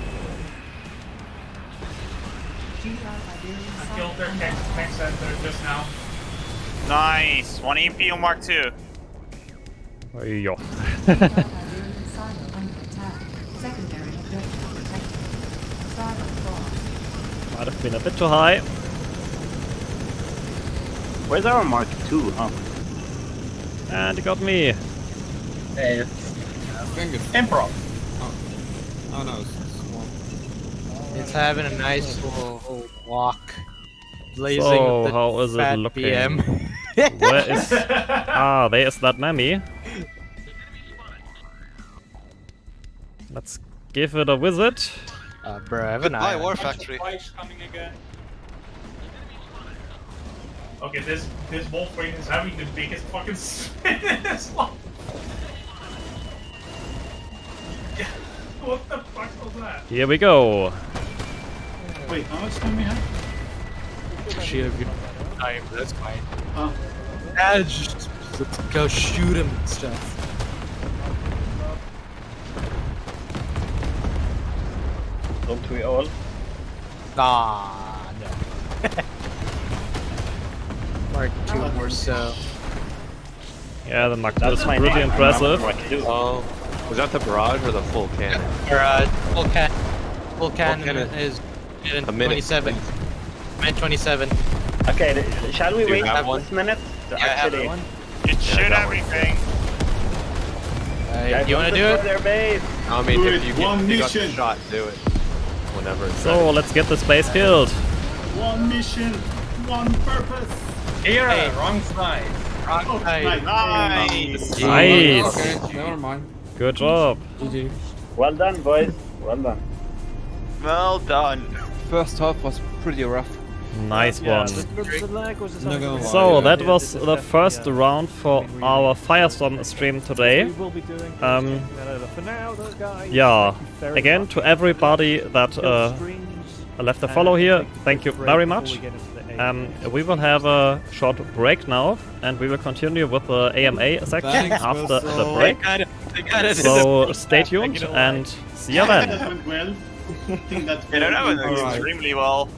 I killed their tech center just now. Nice. One EMP on Mark II. Yo. Might have been a bit too high. Where's our Mark II? Huh? And he got me. Hey, Fingers. Improv. Oh no, it's small. It's having a nice little walk. Blazing So, with the how is it fat looking? BM. Where is... Ah, there is that Mammy. Let's give it a visit. Bro, I have an eye. War Factory. Coming again. Okay, this Wolfrain is having the biggest fucking spin in this life. Yeah, what the fuck was that? Here we go. Wait, how much time we have? Shit, if you time, that's fine. Oh. Yeah, just let's go shoot him and stuff. Don't we all? Ah, no. Mark 2 or so. Yeah, the Mark II That's is my pretty name. impressive. Oh, was that the barrage or the full cannon? Or, full cannon is in A minute, 27. Minute 27. Okay, shall we Do you wait have up one? this minute? Yeah, I have one. You shoot that works. everything. You wanna do it? Their base. I mean, Do if it, you one get got the mission. shot, do it. Whenever it's So, let's get this base killed. One mission, one purpose. Here, Hey. wrong side. Wrong Oh, side. Nice. Nice. Okay, never mind. Good job. GG. Well done, boys. Well done. Well done. First half was pretty rough. Nice Yeah, one. the lag was Not gonna lie. So, that was Yeah, the first round for our Firestorm stream today. We will be doing for now, those guys. Yeah, Thank you very again, much. to everybody that left a follow here, thank you very much. We will have a short break now, and we will continue with the AMA section Thanks, after the Wilson. break. I got it. So stay tuned and see you then. That went well. I think that I don't know, it went Alright. extremely well.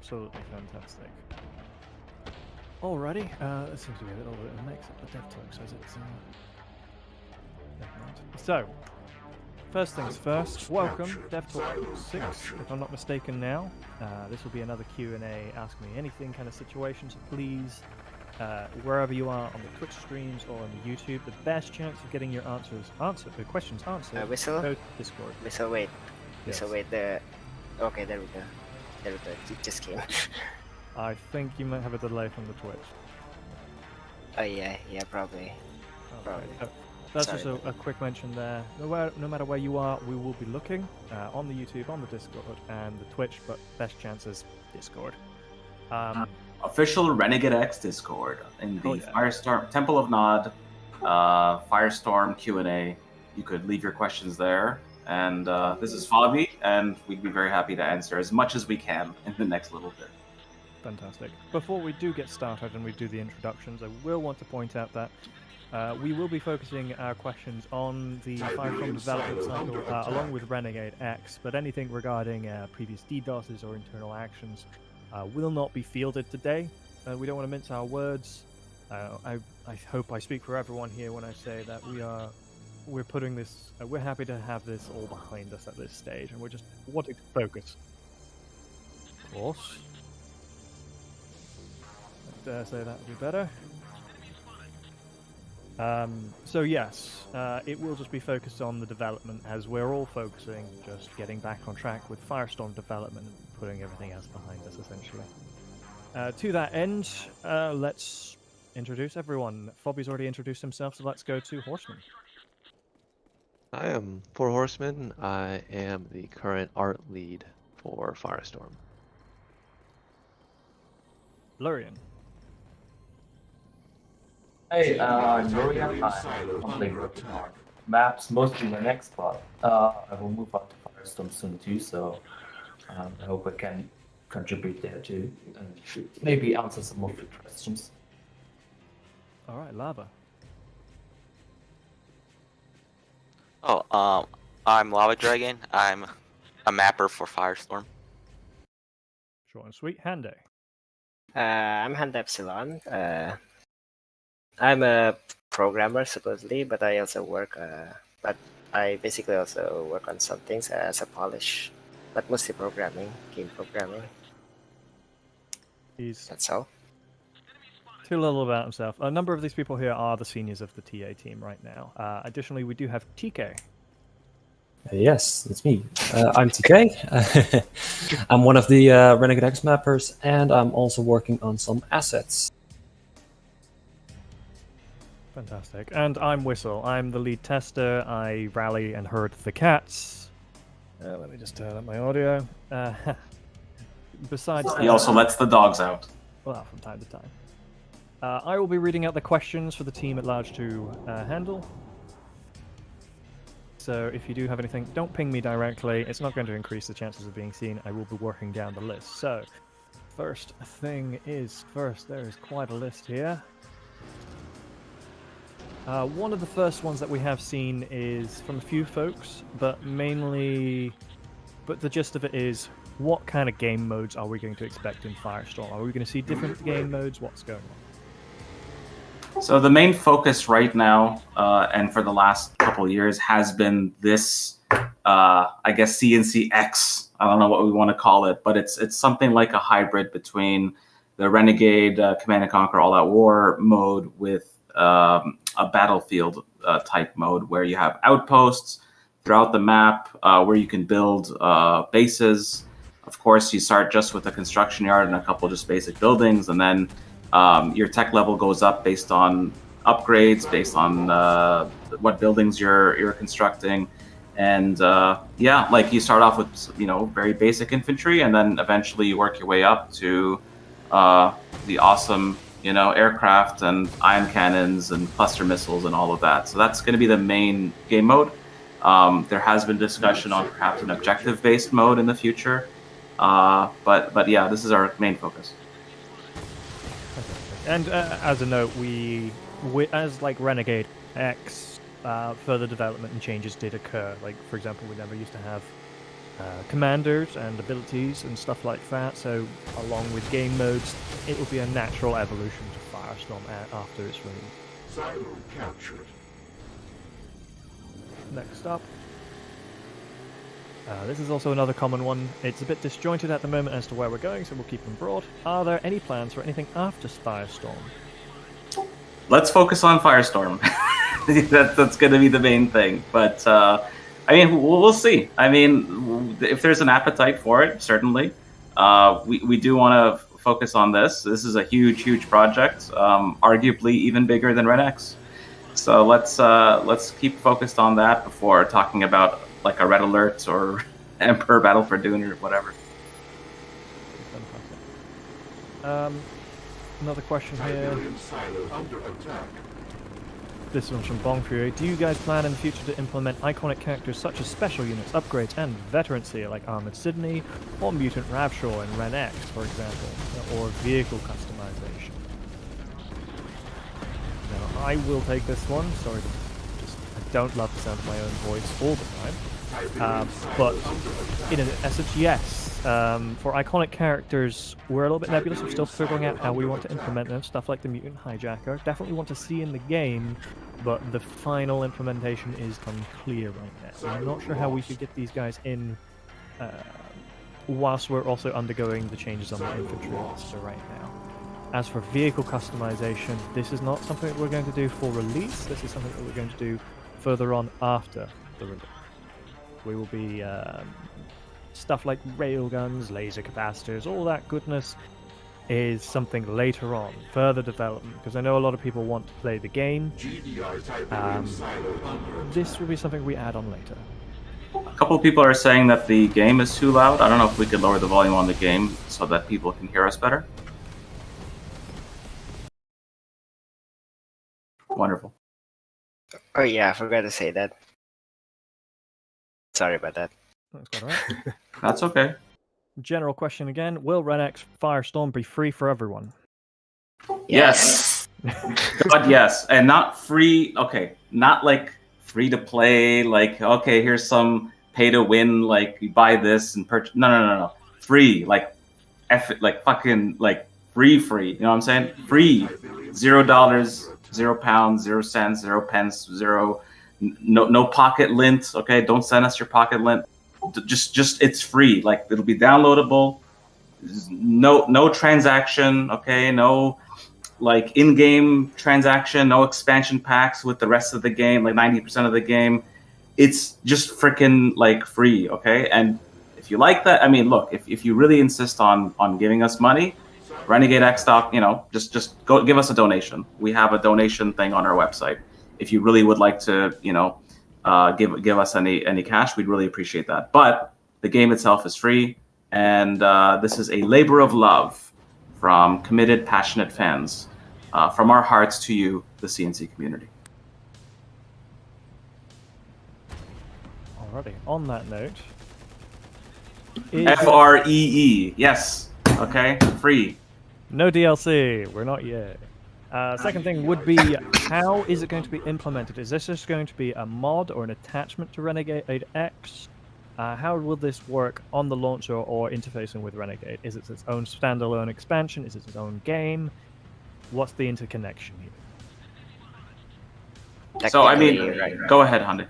Absolutely fantastic. Alrighty, this seems to be a little bit of a mix-up. The DevTalk says it's... Never mind. So, first things first, welcome, DevTalk 6, if I'm not mistaken now. This will be another Q&A, ask me anything kind of situation, so please, wherever you are on the Twitch streams or on the YouTube, the best chance of getting your questions answered, Whistle? go to Discord. Whistle, wait. Yes. Whistle, wait, okay, there we go. There we go, it just came. I think you might have a delay from the Twitch. Oh yeah, probably. Probably. That's Sorry. just a quick mention there. No matter where you are, we will be looking on the YouTube, on the Discord, and the Twitch, but best chance is Discord. Official Renegadex Discord in the Firestorm Temple of Nod, Firestorm Q&A. You could leave your questions there. And this is Fabi, and we'd be very happy to answer as much as we can in the next little bit. Fantastic. Before we do get started and we do the introductions, I will want to point out that we will be focusing our questions on the Firestorm development cycle along with Renegadex, but anything regarding previous DDoSes or internal actions will not be fielded today. We don't want to mince our words. I hope I speak for everyone here when I say that we're putting this, we're happy to have this all behind us at this stage, and we're just wanting to focus. Of course. I dare say that would be better. So yes, it will just be focused on the development as we're all focusing, just getting back on track with Firestorm development and putting everything else behind us, essentially. To that end, let's introduce everyone. Fabi's already introduced himself, so let's go to Horseman. I am 4 Horsemen. I am the current art lead for Firestorm. Lurian. Hey, Lurian, I'm only working on maps, mostly the next part. I will move on to Firestorm soon too, so I hope I can contribute there too, and maybe answer some of the questions. Alright, Lava. Oh, I'm Lava Dragon. I'm a mapper for Firestorm. Short and sweet. Hande. I'm Hande Epsilon. I'm a programmer supposedly, but I also work. But I basically also work on some things as a polish, but mostly programming, game programming. That's all. Too little about himself. A number of these people here are the seniors of the TA team right now. Additionally, we do have TK. Yes, it's me. I'm TK. I'm one of the Renegadex mappers, and I'm also working on some assets. Fantastic. And I'm Whistle. I'm the lead tester. I rally and herd the cats. Let me just turn up my audio. Besides, He also lets the dogs out. Well, from time to time. I will be reading out the questions for the team at large to handle. So if you do have anything, don't ping me directly. It's not going to increase the chances of being seen. I will be working down the list. So, first thing is first. There is quite a list here. One of the first ones that we have seen is from a few folks, but mainly... But the gist of it is, what kind of game modes are we going to expect in Firestorm? Are we going to see different game modes? What's going on? So the main focus right now, and for the last couple of years, has been this, I guess, CNCX. I don't know what we want to call it, but it's something like a hybrid between the Renegade, Command and Conquer, All Out War mode with a battlefield type mode where you have outposts throughout the map where you can build bases. Of course, you start just with a construction yard and a couple just basic buildings, and then your tech level goes up based on upgrades, based on what buildings you're constructing. And yeah, like you start off with, you know, very basic infantry, and then eventually you work your way up to the awesome, you know, aircraft and ion cannons and cluster missiles and all of that. So that's going to be the main game mode. There has been discussion on perhaps an objective-based mode in the future, but yeah, this is our main focus. And as a note, we as like Renegade X, further development and changes did occur. Like, for example, we never used to have commanders and abilities and stuff like that. So along with game modes, it will be a natural evolution to Firestorm after its release. Silo captured. Next up. This is also another common one. It's a bit disjointed at the moment as to where we're going, so we'll keep them broad. Are there any plans for anything after Firestorm? Let's focus on Firestorm. That's going to be the main thing. But, I mean, we'll see. I mean, if there's an appetite for it, certainly. We do want to focus on this. This is a huge, huge project, arguably even bigger than Renex. So let's keep focused on that before talking about like a Red Alert or Emperor Battle for Dune or whatever. Another question here. This one's from Bong Fury. Do you guys plan in the future to implement iconic characters such as special units, upgrades, and veterancy like Armored Sydney or Mutant Ravshaw in Renex, for example, or vehicle customization? Now, I will take this one. Sorry, I don't love the sound of my own voice all the time. But in essence, yes. For iconic characters, we're a little bit nebulous. We're still figuring out how we want to implement them. Stuff like the Mutant Hijacker. Definitely want to see in the game, but the final implementation is unclear right now. I'm not sure how we could get these guys in whilst we're also undergoing the changes on the Infantry roster right now. As for vehicle customization, this is not something that we're going to do for release. This is something that we're going to do further on after the release. We will be stuff like railguns, laser capacitors, all that goodness is something later on, further development, because I know a lot of people want to play the game. This will be something we add on later. A couple of people are saying that the game is too loud. I don't know if we could lower the volume on the game so that people can hear us better. Wonderful. Oh yeah, I forgot to say that. Sorry about that. That's quite alright. That's okay. General question again. Will Renex Firestorm be free for everyone? Yes. God, yes. And not free, okay, not like free to play, like, okay, here's some pay to win, like, you buy this and purchase. No. Free, like, fucking, like, free. You know what I'm saying? Free. $0, £0, 0 cents, 0 pence, zero. No pocket lint, okay? Don't send us your pocket lint. Just it's free. Like, it'll be downloadable. No transaction, okay? No, like, in-game transaction. No expansion packs with the rest of the game, like 90% of the game. It's just freaking, like, free, okay? And if you like that, I mean, look, if you really insist on giving us money, Renegadex stock, you know, just go give us a donation. We have a donation thing on our website. If you really would like to, you know, give us any cash, we'd really appreciate that. But the game itself is free, and this is a labor of love from committed, passionate fans, from our hearts to you, the CNC community. Alrighty. On that note, FREE, yes, okay, free. No DLC. We're not yet. Second thing would be, how is it going to be implemented? Is this just going to be a mod or an attachment to Renegade X? How will this work on the launcher or interfacing with Renegade? Is it its own standalone expansion? Is it its own game? What's the interconnection here? So, I mean, go ahead, Hyundai.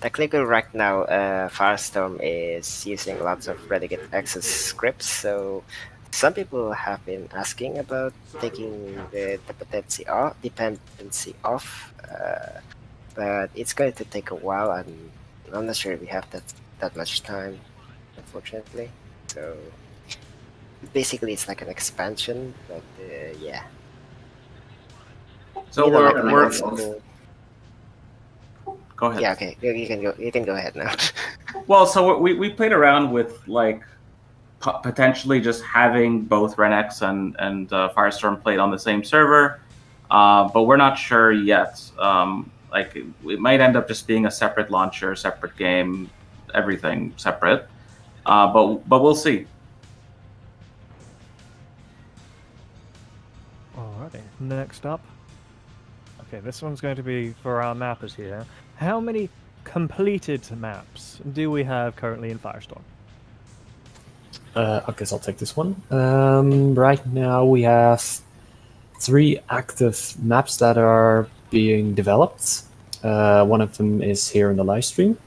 Technically, right now, Firestorm is using lots of Renegade X's scripts, so some people have been asking about taking the dependency off, but it's going to take a while, and I'm not sure we have that much time, unfortunately. So basically, it's like an expansion, but yeah. So go ahead. Yeah, okay. You can go ahead now. Well, so we played around with, like, potentially just having both Renex and Firestorm played on the same server, but we're not sure yet. Like, it might end up just being a separate launcher, separate game, everything separate. But we'll see. Alrighty. Next up. Okay, this one's going to be for our mappers here. How many completed maps do we have currently in Firestorm? I guess I'll take this one. Right now we have 3 active maps that are being developed. One of them is here in the live stream.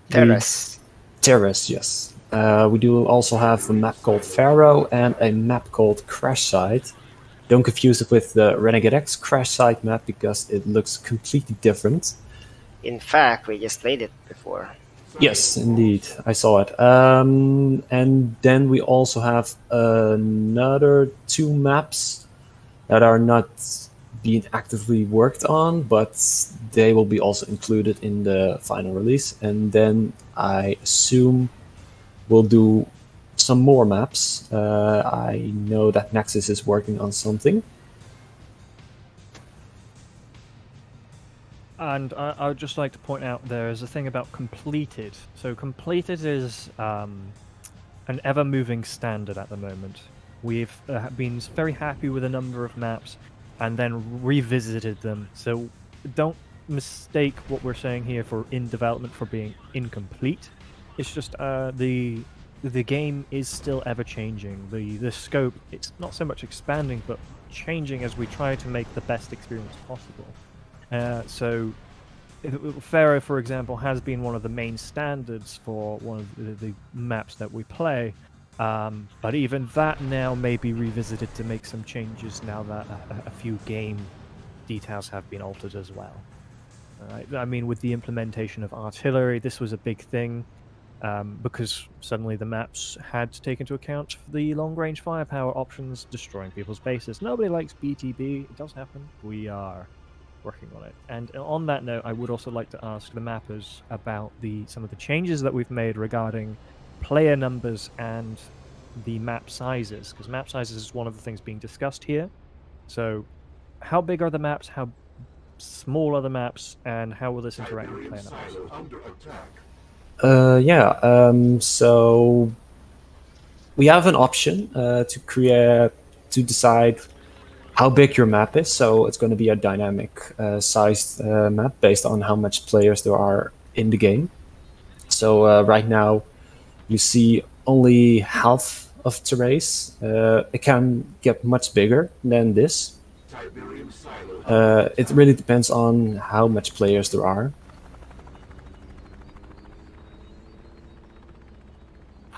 Terrace. Terrace, yes. We do also have a map called Pharaoh and a map called Crash Site. Don't confuse it with the Renegadex Crash Site map because it looks completely different. In fact, we just played it before. Yes, indeed. I saw it. And then we also have another 2 maps that are not being actively worked on, but they will be also included in the final release. And then I assume we'll do some more maps. I know that Nexus is working on something. And I would just like to point out there is a thing about completed. So completed is an ever-moving standard at the moment. We've been very happy with a number of maps and then revisited them. So don't mistake what we're saying here for in development for being incomplete. It's just the game is still ever changing. The scope, it's not so much expanding but changing as we try to make the best experience possible. So Pharaoh, for example, has been one of the main standards for one of the maps that we play. But even that now may be revisited to make some changes now that a few game details have been altered as well. I mean, with the implementation of artillery, this was a big thing because suddenly the maps had to take into account the long-range firepower options, destroying people's bases. Nobody likes BTB. It does happen. We are working on it. And on that note, I would also like to ask the mappers about some of the changes that we've made regarding player numbers and the map sizes, because map sizes is one of the things being discussed here. So how big are the maps, how small are the maps, and how will this interact with player numbers? So we have an option to decide how big your map is. So it's going to be a dynamic sized map based on how much players there are in the game. So right now you see only half of Terrace. It can get much bigger than this. It really depends on how much players there are.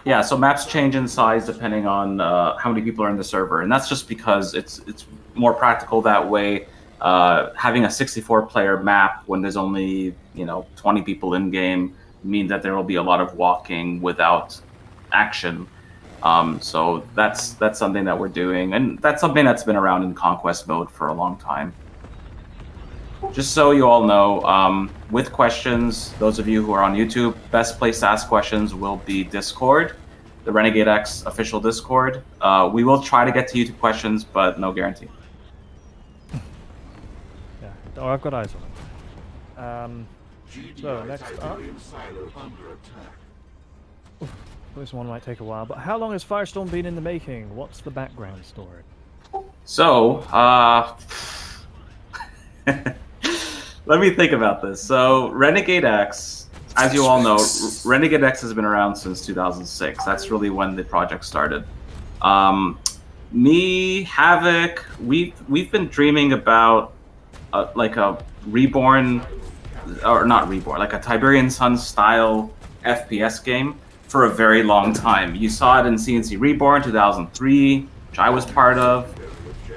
Yeah, so maps change in size depending on how many people are in the server, and that's just because it's more practical that way. Having a 64-player map when there's only 20 people in game means that there will be a lot of walking without action. So that's something that we're doing, and that's something that's been around in Conquest mode for a long time. Just so you all know, with questions, those of you who are on YouTube, best place to ask questions will be Discord, the Renegadex official Discord. We will try to get to YouTube questions, but no guarantee. Yeah, oh, I've got eyes on it. So next up, this one might take a while, but how long has Firestorm been in the making? What's the background story? So, let me think about this. So, Renegadex, as you all know, Renegadex has been around since 2006. That's really when the project started. Me, Havoc, we've been dreaming about like a Reborn, or not Reborn, like a Tiberian Sun style FPS game for a very long time. You saw it in CNC Reborn 2003, which I was part of.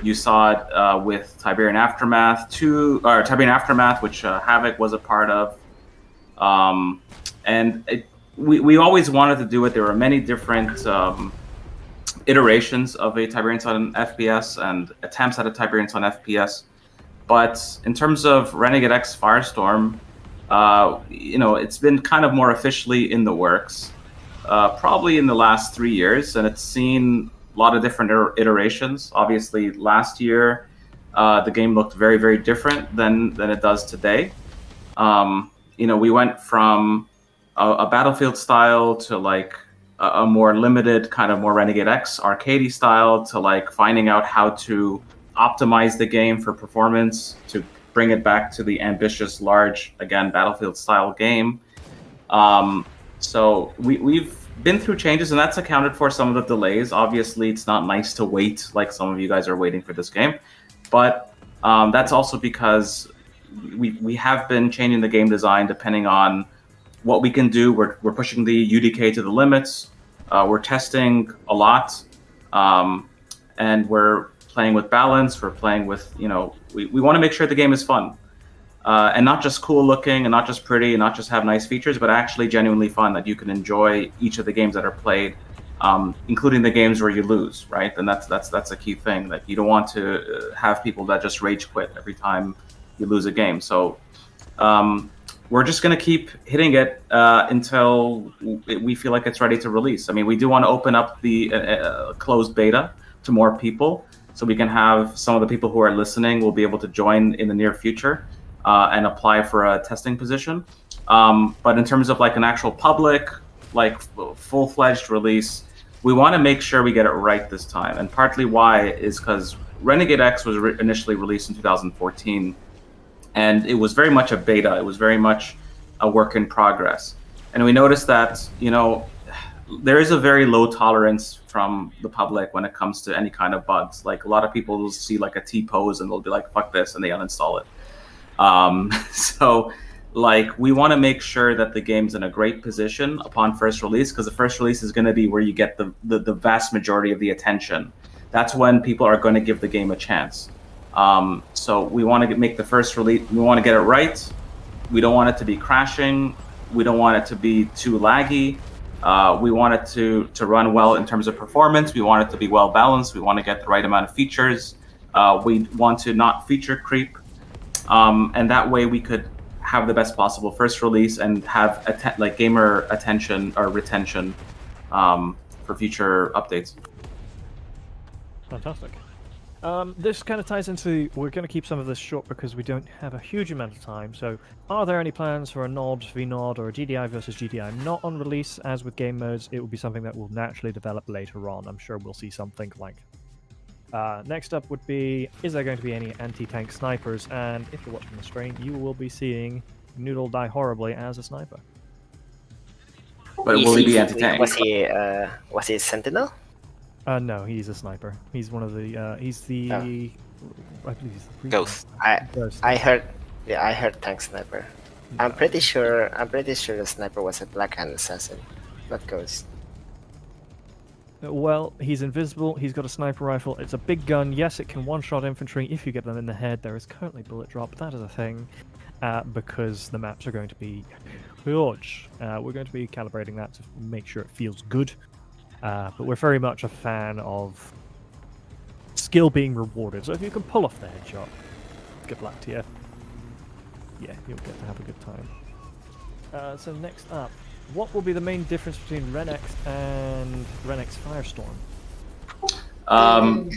You saw it with Tiberian Aftermath 2, or Tiberian Aftermath, which Havoc was a part of. And we always wanted to do it. There were many different iterations of a Tiberian Sun FPS and attempts at a Tiberian Sun FPS. But in terms of Renegadex Firestorm, it's been kind of more officially in the works, probably in the last 3 years, and it's seen a lot of different iterations. Obviously, last year, the game looked very, very different than it does today. We went from a Battlefield style to like a more limited kind of more Renegadex arcadey style to like finding out how to optimize the game for performance, to bring it back to the ambitious, large, again, Battlefield-style game. So we've been through changes, and that's accounted for some of the delays. Obviously, it's not nice to wait like some of you guys are waiting for this game, but that's also because we have been changing the game design depending on what we can do. We're pushing the UDK to the limits. We're testing a lot, and we're playing with balance. We're playing with, we want to make sure the game is fun. And not just cool looking and not just pretty and not just have nice features, but actually genuinely fun, that you can enjoy each of the games that are played, including the games where you lose, right? And that's a key thing, that you don't want to have people that just rage quit every time you lose a game. So we're just going to keep hitting it until we feel like it's ready to release. I mean, we do want to open up the closed beta to more people, so we can have some of the people who are listening will be able to join in the near future. And apply for a testing position. But in terms of like an actual public, like full-fledged release, we want to make sure we get it right this time. And partly why is because Renegadex was initially released in 2014, and it was very much a beta. It was very much a work in progress. And we noticed that, there is a very low tolerance from the public when it comes to any kind of bugs. Like, a lot of people will see like a T-pose and they'll be like, fuck this, and they uninstall it. So like, we want to make sure that the game's in a great position upon first release, because the first release is going to be where you get the vast majority of the attention. That's when people are going to give the game a chance. So we want to make the first release, we want to get it right. We don't want it to be crashing. We don't want it to be too laggy. We want it to run well in terms of performance. We want it to be well balanced. We want to get the right amount of features. We want to not feature creep. And that way we could have the best possible first release and have gamer attention or retention for future updates. Fantastic. This kind of ties into, we're going to keep some of this short because we don't have a huge amount of time. So are there any plans for a NOD v NOD or a GDI versus GDI not on release? As with game modes, it will be something that will naturally develop later on. I'm sure we'll see something like next up would be, is there going to be any anti-tank snipers? And if you're watching the stream, you will be seeing Noodle die horribly as a sniper. But will he be anti-tank? Was he Sentinel? No, he's a sniper. He's one of the, he's the, I believe he's the Ghost. Ghost. I heard tank sniper. No. I'm pretty sure the sniper was a Black Hand assassin, not Ghost. Well, he's invisible, he's got a sniper rifle, it's a big gun, yes it can one-shot infantry if you get them in the head. There is currently bullet drop, that is a thing, because the maps are going to be huge. We're going to be calibrating that to make sure it feels good, but we're very much a fan of skill being rewarded, so if you can pull off the headshot, good luck to you. Yeah, you'll get to have a good time. So next up, what will be the main difference between Renex and Renegadex Firestorm?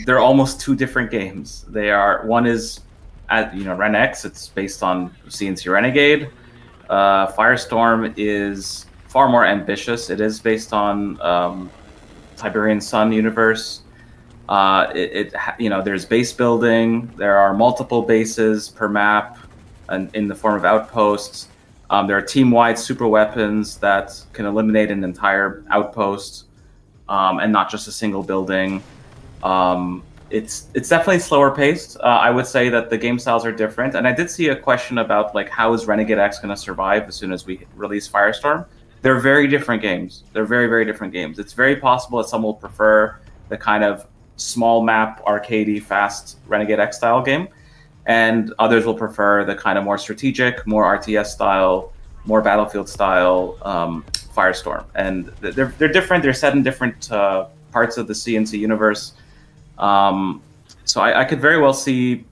They're almost two different games. They are, one is, Renegadex, it's based on CNC Renegade. Firestorm is far more ambitious. It is based on Tiberian Sun universe. There's base building. There are multiple bases per map, and in the form of outposts. There are team-wide super weapons that can eliminate an entire outpost, and not just a single building. It's definitely slower paced. I would say that the game styles are different. And I did see a question about how is Renegadex going to survive as soon as we release Firestorm. They're very different games. They're very, very different games. It's very possible that some will prefer the kind of small map, arcadey, fast Renegadex style game. And others will prefer the kind of more strategic, more RTS style, more Battlefield style Firestorm. And they're different. They're set in different parts of the CNC universe. So I could very well see,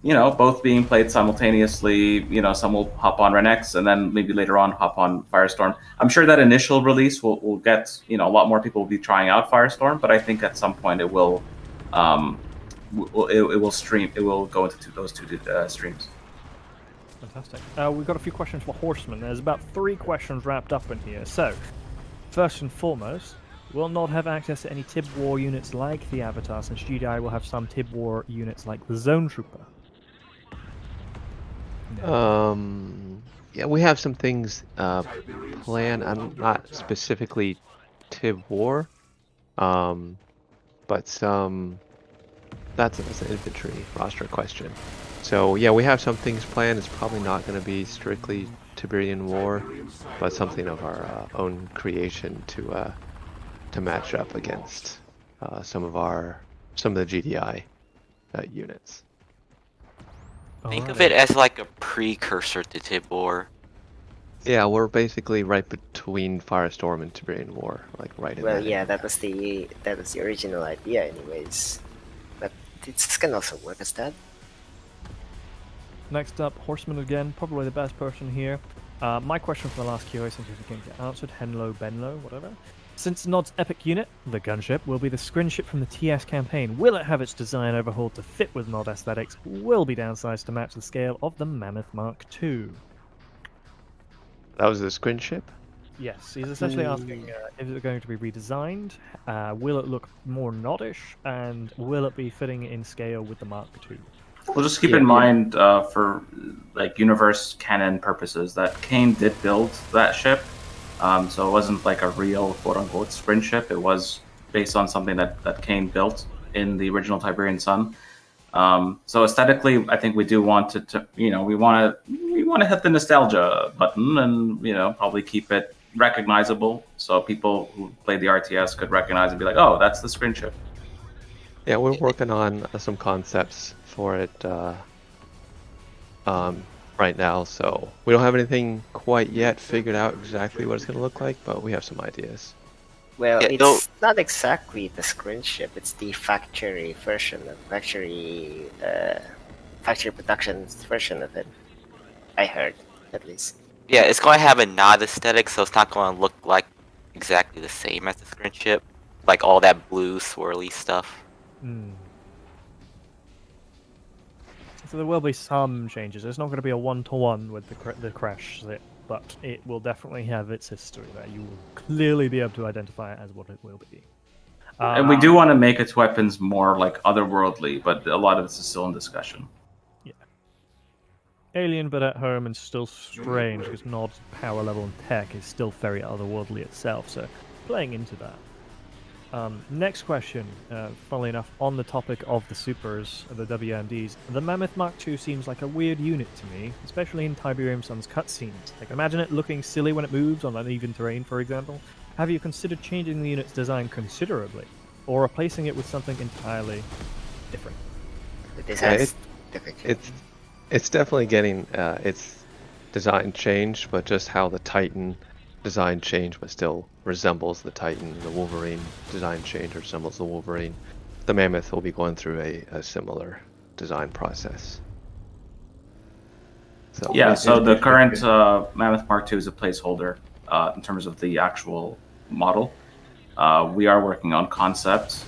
both being played simultaneously. Some will hop on Renex and then maybe later on hop on Firestorm. I'm sure that initial release will get, a lot more people will be trying out Firestorm, but I think at some point it will. It will stream. It will go into those two streams. Fantastic. We've got a few questions for Horseman. There's about 3 questions wrapped up in here. So, first and foremost, will not have access to any TIB War units like the Avatar, since GDI will have some TIB War units like the Zone Trooper. Yeah, we have some things planned. I'm not specifically Tib War, but some. That's an infantry roster question. So yeah, we have some things planned. It's probably not going to be strictly Tiberian War, but something of our own creation to match up against some of the GDI units. Think of it as like a precursor to Tib War. Yeah, we're basically right between Firestorm and Tiberian War, like right in Well, that yeah, area. that was the original idea, anyways. But it can also work as that. Next up, Horseman again, probably the best person here. My question from the last QA, since we didn't get answered, Henlo, Benlo, whatever. Since Nod's epic unit, the gunship, will be the screen ship from the TS campaign, will it have its design overhauled to fit with Nod aesthetics, will be downsized to match the scale of the Mammoth Mark II? That was the screen ship? Yes, he's essentially asking if it's going to be redesigned, will it look more Nodish, and will it be fitting in scale with the Mark II? Well, just keep in mind for like universe canon purposes that Kane did build that ship, so it wasn't like a real quote-unquote sprint ship. It was based on something that Kane built in the original Tiberian Sun. So aesthetically, I think we do want to we want to hit the nostalgia button and probably keep it recognizable, so people who play the RTS could recognize and be like, oh, that's the screen ship. Yeah, we're working on some concepts for it right now, so we don't have anything quite yet figured out exactly what it's going to look like, but we have some ideas. Well, it's not exactly the screen ship, it's the factory version of factory production version of it. I heard, at least. Yeah, it's going to have a Nod aesthetic, so it's not going to look like exactly the same as the screen ship. Like all that blue swirly stuff. So there will be some changes. It's not going to be a one-to-one with the crash zip, but it will definitely have its history there. You will clearly be able to identify it as what it will be. And we do want to make its weapons more like otherworldly, but a lot of this is still in discussion. Yeah. Alien but at home and still strange, because Nod's power level and tech is still very otherworldly itself, so playing into that. Next question, funnily enough, on the topic of the supers, the WMDs, the Mammoth Mark II seems like a weird unit to me, especially in Tiberium Sun's cutscenes. I can imagine it looking silly when it moves on uneven terrain, for example. Have you considered changing the unit's design considerably, or replacing it with something entirely different? It's definitely getting its design changed, but just how the Titan design change, but still resembles the Titan. The Wolverine design change resembles the Wolverine. The Mammoth will be going through a similar design process. So yeah, so the current Mammoth Mark II is a placeholder in terms of the actual model. We are working on concept.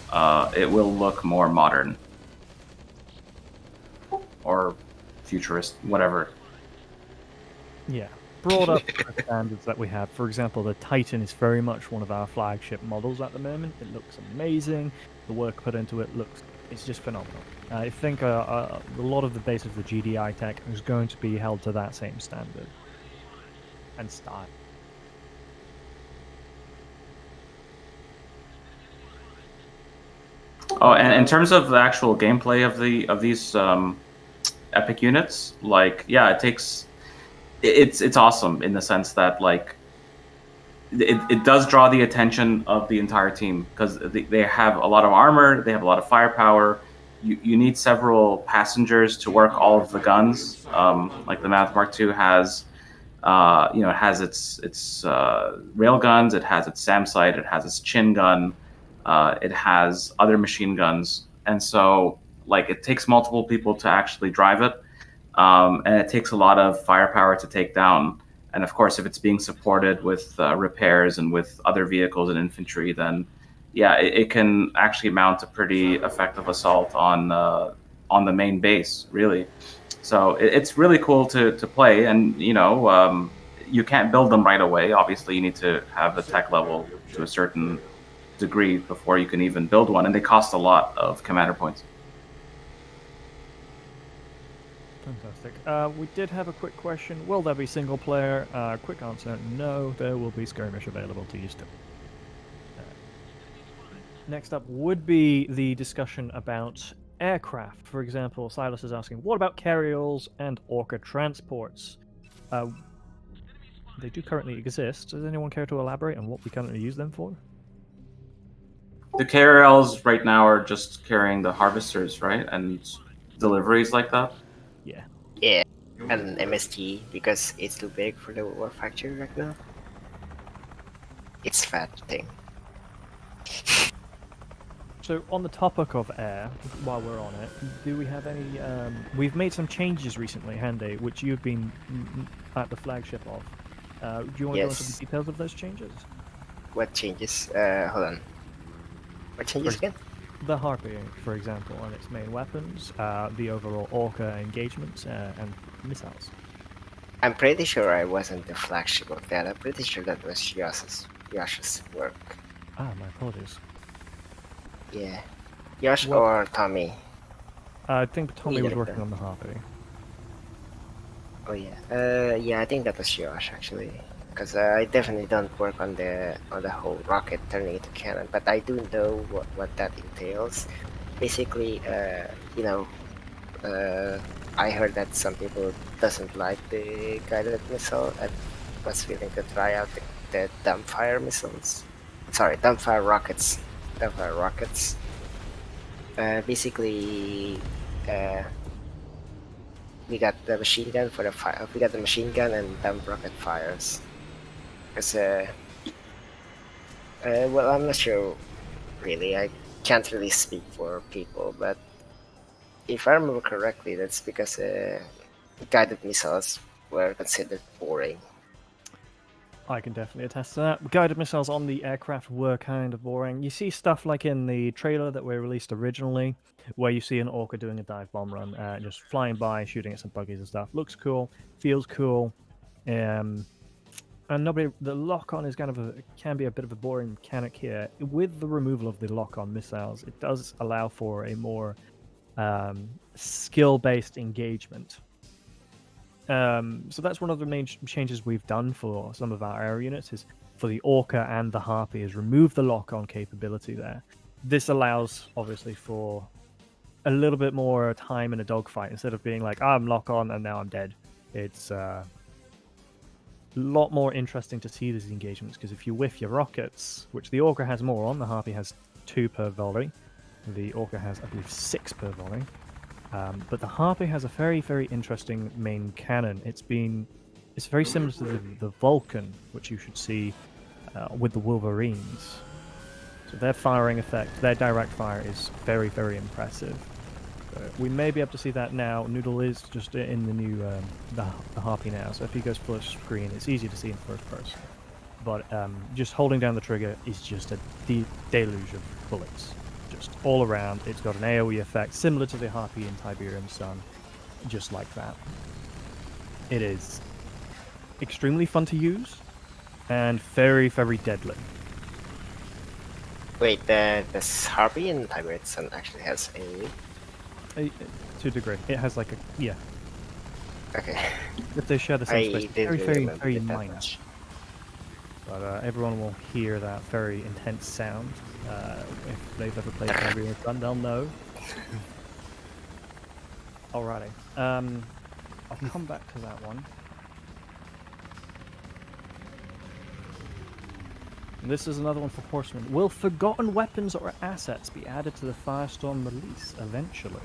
It will look more modern or futurist, whatever. Yeah. Brought up the standards that we have. For example, the Titan is very much one of our flagship models at the moment. It looks amazing. The work put into it it's just phenomenal. I think a lot of the base of the GDI tech is going to be held to that same standard and style. Oh, and in terms of the actual gameplay of these epic units, like it takes. It's awesome in the sense that like it does draw the attention of the entire team because they have a lot of armor, they have a lot of firepower. You need several passengers to work all of the guns. Like the Mammoth Mark II has, it has its rail guns, it has its SAM sight, it has its chin gun, it has other machine guns, and so like it takes multiple people to actually drive it. And it takes a lot of firepower to take down. And of course, if it's being supported with repairs and with other vehicles and infantry, then it can actually mount a pretty effective assault on the main base, really. So it's really cool to play. And you can't build them right away. Obviously, you need to have the tech level to a certain degree before you can even build one, and they cost a lot of commander points. Fantastic. We did have a quick question. Will there be single player? Quick answer, no. There will be skirmish available to you still. Next up would be the discussion about aircraft. For example, Silas is asking, what about carryalls and Orca transports? They do currently exist. Does anyone care to elaborate on what we currently use them for? The KRLs right now are just carrying the harvesters, right? And deliveries like that? Yeah. Yeah, and MST because it's too big for the war factory right now. It's fat thing. So on the topic of air, while we're on it, do we have any? We've made some changes recently, Handy, which you've been at the flagship of. Do you want to go into the details of those changes? What changes? Hold on. What changes again? The Harpy, for example, on its main weapons, the overall Orca engagements, and missiles. I'm pretty sure I wasn't the flagship of that. I'm pretty sure that was Yosh's work. Ah, my apologies. Yeah. Yosh or Tommy? I think Tommy was Either of working them. on the Harpy. Oh yeah. Yeah, I think that was Yosh actually. Because I definitely don't work on the whole rocket turning into cannon, but I do know what that entails. Basically, I heard that some people doesn't like the guided missile and was willing to try out the dumbfire missiles. Sorry, dumbfire rockets. Dumbfire rockets. Basically, we got the machine gun for the fire. We got the machine gun and dumb rocket fires. Because, well, I'm not sure, really. I can't really speak for people, but if I remember correctly, that's because guided missiles were considered boring. I can definitely attest to that. Guided missiles on the aircraft were kind of boring. You see stuff like in the trailer that we released originally, where you see an Orca doing a dive bomb run, just flying by, shooting at some buggies and stuff. Looks cool, feels cool. And the lock-on is can be a bit of a boring mechanic here. With the removal of the lock-on missiles, it does allow for a more skill-based engagement. So that's one of the main changes we've done for some of our air units, is for the Orca and the Harpy, is remove the lock-on capability there. This allows, obviously, for a little bit more time in a dogfight, instead of being like, I'm lock-on and now I'm dead. It's a lot more interesting to see these engagements, because if you whiff your rockets, which the Orca has more on, the Harpy has 2 per volley, the Orca has, I believe, 6 per volley. But the Harpy has a very, very interesting main cannon. It's very similar to the Vulcan, which you should see with the Wolverines. So their firing effect, their direct fire is very, very impressive. We may be able to see that now. Noodle is just in the new the Harpy now, so if he goes full screen, it's easy to see in first person. But just holding down the trigger is just a deluge of bullets. Just all around. It's got an AoE effect similar to the Harpy in Tiberium Sun, just like that. It is extremely fun to use and very, very deadly. Wait, the Harpy in Tiberium Sun actually has AoE? To a degree. It has like a... yeah. Okay. If they share the same space, very, very, very minor. Much. But everyone will hear that very intense sound. If they've ever played Tiberium Sun, they'll know. Alrighty. I'll come back to that one. And this is another one for Horsemen. Will forgotten weapons or assets be added to the Firestorm release eventually?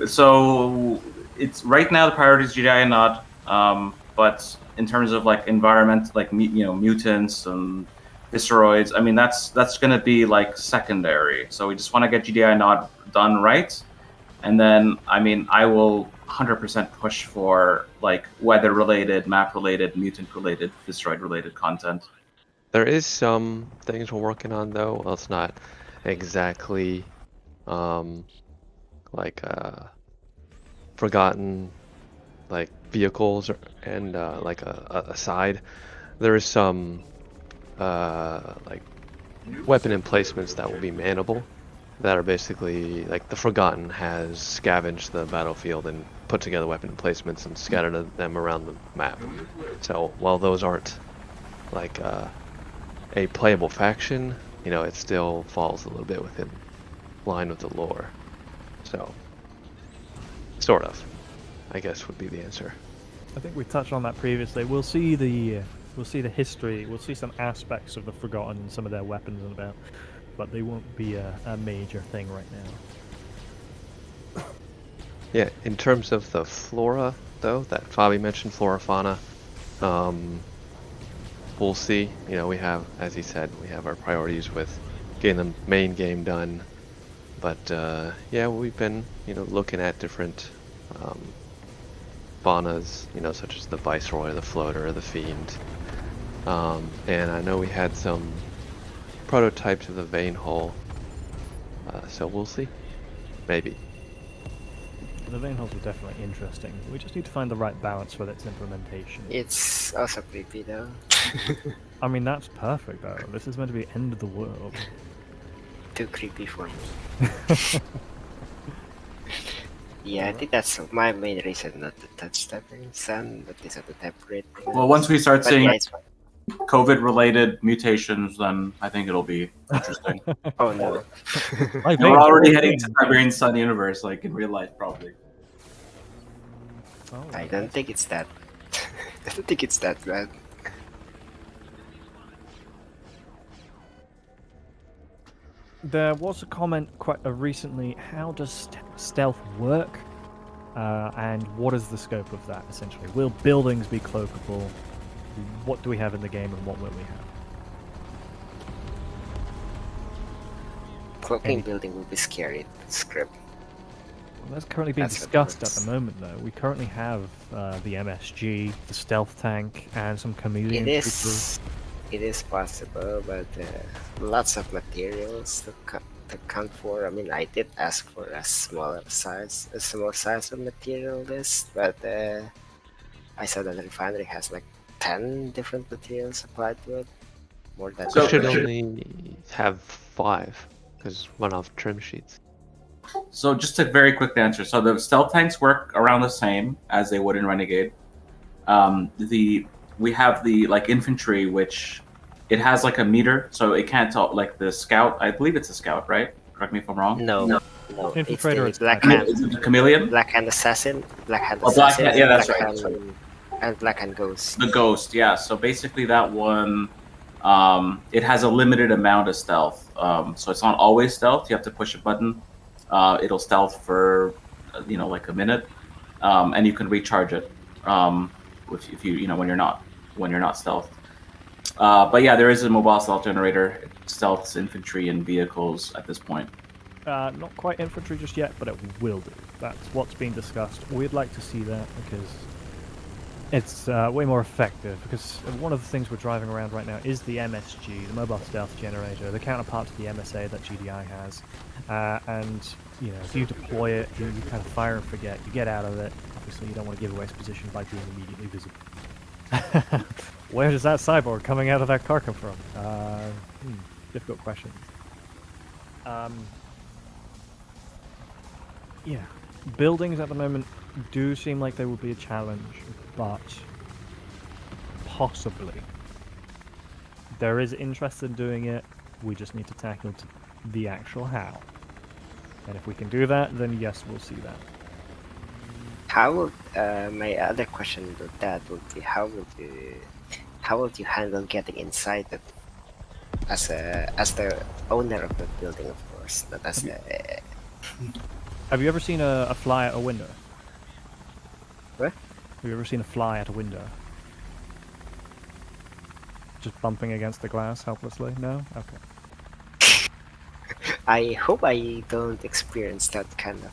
So it's right now the priority is GDI and not. But in terms of like environment, like mutants and destroids, I mean that's gonna be like secondary. So we just want to get GDI not done right, and then I mean I will 100% push for like weather-related, map-related, mutant-related, destroyed-related content. There is some things we're working on though. Well, it's not exactly like forgotten like vehicles and like a side. There is some like weapon emplacements that will be manable. that are basically like the Forgotten has scavenged the battlefield and put together weapon emplacements and scattered them around the map. So while those aren't like a playable faction, you know, it still falls a little bit within line with the lore. So sort of, I guess, would be the answer. I think we touched on that previously. We'll see the history. We'll see some aspects of the Forgotten and some of their weapons and about, but they won't be a major thing right now. Yeah, in terms of the flora, though, that Fabi mentioned, flora fauna, we'll see. You know, we have, as he said, we have our priorities with getting the main game done. But yeah, we've been, you know, looking at different faunas, you know, such as the Viceroy, the Floater, the Fiend. And I know we had some prototypes of the Vein Hole. So we'll see. Maybe. The Vein Holes are definitely interesting. We just need to find the right balance with its implementation. It's also creepy though. I mean, that's perfect though. This is meant to be end of the world. Too creepy for me. Yeah, I think that's my main reason not to touch the sun, but this is the temperate. Well, once we start But seeing yeah, it's fine. COVID-related mutations, then I think it'll be interesting. Oh no. And we're already heading to Siberian Sun universe, like in real life, probably. Oh, I don't think it's that. I don't think it's that bad. There was a comment quite recently, how does stealth work? And what is the scope of that, essentially? Will buildings be cloakable? What do we have in the game and what will we have? Cloaking building will be scary. Script. Well, that's currently being discussed at the moment, though. We currently have the MSG, the stealth tank, and some chameleon creatures. It is possible, but lots of materials to count for. I mean, I did ask for a small size of material list, but I saw that the refinery has like 10 different materials applied to it. More than So should only have 5, because one off trim sheets. So just a very quick answer. So the stealth tanks work around the same as they would in Renegade. We have the like infantry, which it has like a meter, so it can't tell like the scout. I believe it's a scout, right? Correct me if I'm wrong. No. Infiltrator It's the Black Hand. Is it the chameleon? Black Hand Assassin. Black Hand Oh, Black Assassin. Hand, yeah, that's Black right. Hand, and Black Hand Ghost. The Ghost, yeah. So basically that one, it has a limited amount of stealth. So it's not always stealth. You have to push a button. It'll stealth for, you know, like a minute, and you can recharge it if you know when you're not stealth. But yeah, there is a mobile stealth generator. It stealths infantry and vehicles at this point. Not quite infantry just yet, but it will do. That's what's being discussed. We'd like to see that because it's way more effective. Because one of the things we're driving around right now is the MSG, the mobile stealth generator, the counterpart to the MSA that GDI has. And you know, if you deploy it, you kind of fire and forget. You get out of it. Obviously, you don't want to give away its position by being immediately visible. Where does that cyborg coming out of that car come from? Difficult question. Yeah, buildings at the moment do seem like they will be a challenge, but possibly. There is interest in doing it, we just need to tackle the actual how. And if we can do that, then yes, we'll see that. How would my other question with that would be how would you handle getting inside it as the owner of the building, of course, not as the. Have you ever seen a fly at a window? What? Have you ever seen a fly at a window? Just bumping against the glass helplessly? No? Okay. I hope I don't experience that kind of.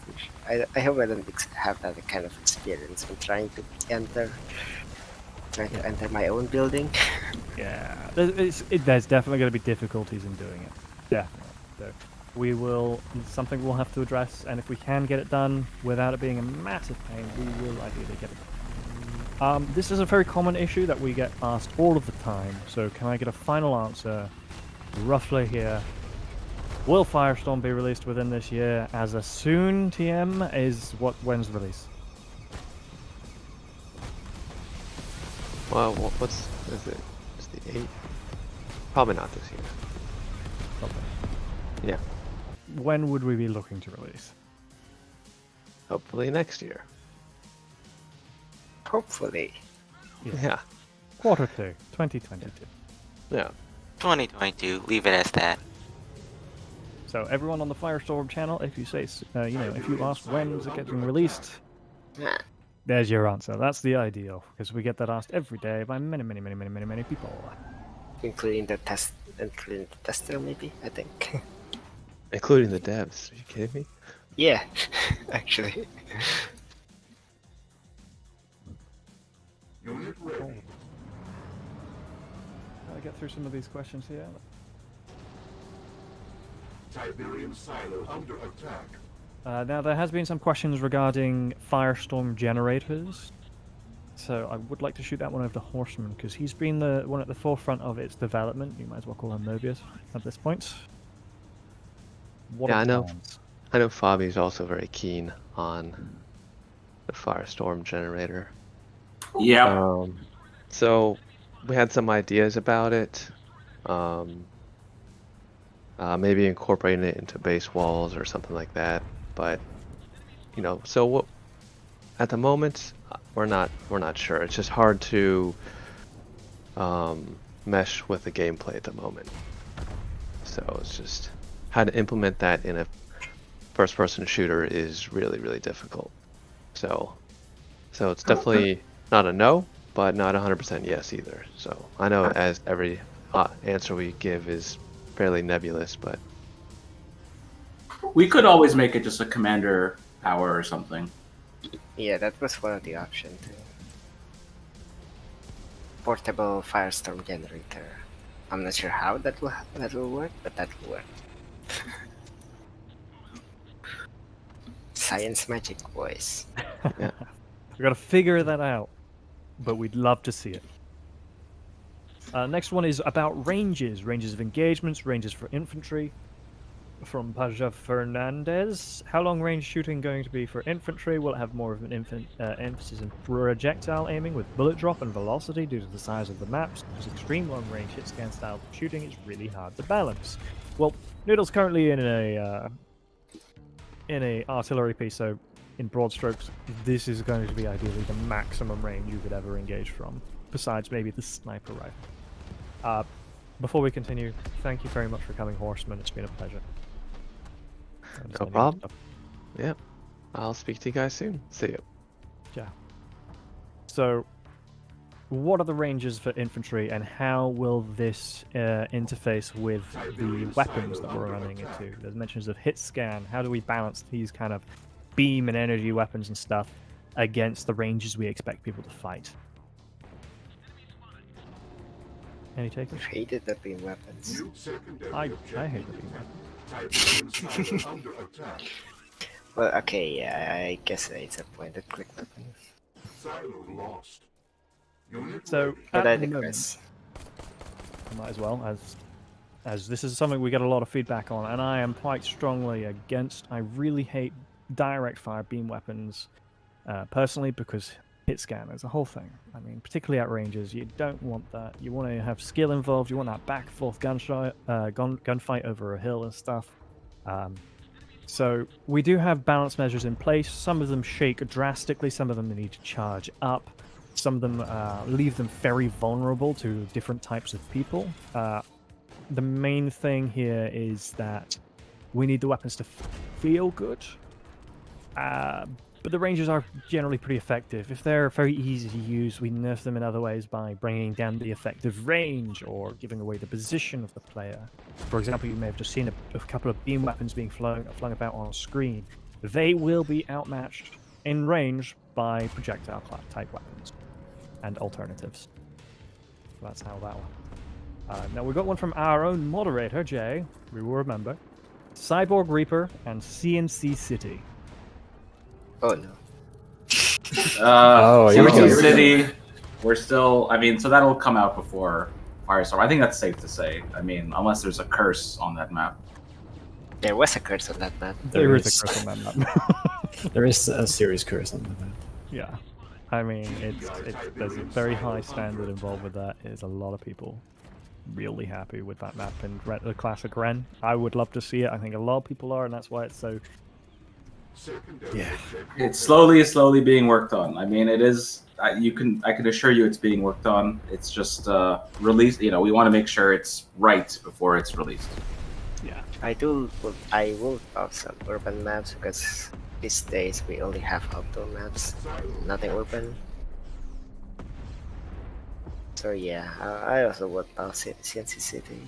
I hope I don't have that kind of experience when trying to enter my own building. Yeah, there's definitely going to be difficulties in doing it. Definitely. So we will, something we'll have to address, and if we can get it done without it being a massive pain, we will ideally get it done. This is a very common issue that we get asked all of the time, so can I get a final answer roughly here? Will Firestorm be released within this year? As a soon TM is when's the release? Well, is it? It's the 8th? Probably not this year. Probably. Yeah. When would we be looking to release? Hopefully next year. Hopefully. Yeah. Quarter 2, 2022. Yeah. 2022. Leave it as that. So everyone on the Firestorm channel, if you say, if you ask when's it getting released, there's your answer. That's the ideal, because we get that asked every day by many people. Including the tester, maybe, I think. Including the devs. Are you kidding me? Yeah, actually. Unit ready. I'll get through some of these questions here. Tiberium silo under attack. Now, there has been some questions regarding Firestorm Generators. So I would like to shoot that one over to Horseman, because he's been the one at the forefront of its development. You might as well call him Mobius at this point. What yeah, are I the know. plans? I know Fabi's also very keen on the Firestorm Generator. Yeah. So we had some ideas about it. Maybe incorporating it into base walls or something like that. But so what? At the moment, we're not sure. It's just hard to mesh with the gameplay at the moment. So it's just how to implement that in a first-person shooter is really difficult. So it's definitely not a no, but not 100% yes either. So I know as every answer we give is fairly nebulous, but we could always make it just a commander power or something. Yeah, that was one of the options. Portable Firestorm Generator. I'm not sure how that will work, but that will work. Science magic, boys. Yeah. We've got to figure that out, but we'd love to see it. Next one is about ranges. Ranges of engagements, ranges for infantry. From Paja Fernandez. How long range shooting going to be for infantry? Will it have more of an emphasis in projectile aiming with bullet drop and velocity due to the size of the maps? Because extreme long range hit scan style shooting is really hard to balance. Well, Noodle's currently in a artillery piece, so in broad strokes, this is going to be ideally the maximum range you could ever engage from, besides maybe the sniper rifle. Before we continue, thank you very much for coming, Horseman. It's been a pleasure. No problem. Yeah. I'll speak to you guys soon. See you. Yeah. So, what are the ranges for infantry, and how will this interface with the weapons that we're running into? There's mentions of hit scan. How do we balance these kind of beam and energy weapons and stuff against the ranges we expect people to fight? Any takers? I hated the beam weapons. I hate the beam weapons. Well, okay, yeah, I guess it's a point-and click weapon. So, but at I the digress. Might as well, as this is something we get a lot of feedback on, and I am quite strongly against. I really hate direct fire beam weapons, personally, because hit scan is a whole thing. I mean, particularly at ranges, you don't want that. You want to have skill involved. You want that back and forth gunfight over a hill and stuff. So we do have balance measures in place. Some of them shake drastically. Some of them need to charge up. Some of them leave them very vulnerable to different types of people. The main thing here is that we need the weapons to feel good. But the ranges are generally pretty effective. If they're very easy to use, we nerf them in other ways by bringing down the effective range or giving away the position of the player. For example, you may have just seen a couple of beam weapons being flung about on screen. They will be outmatched in range by projectile type weapons and alternatives. That's how that one. Now, we got one from our own moderator, Jay. We will remember. Cyborg Reaper and CNC City. Oh no. Here we go. City. We're still. I mean, so that'll come out before Firestorm. I think that's safe to say. I mean, unless there's a curse on that map. There was a curse on that map. There is a curse on that map. There is a serious curse on that map. Yeah. I mean, there's a very high standard involved with that. There's a lot of people really happy with that map in the classic Ren. I would love to see it. I think a lot of people are, and that's why it's so... Yeah. It's slowly being worked on. I mean, it is. I can assure you, it's being worked on. It's just released. You know, we want to make sure it's right before it's released. Yeah. I will love some urban maps because these days we only have outdoor maps, nothing urban. So yeah, I also would love CNC City,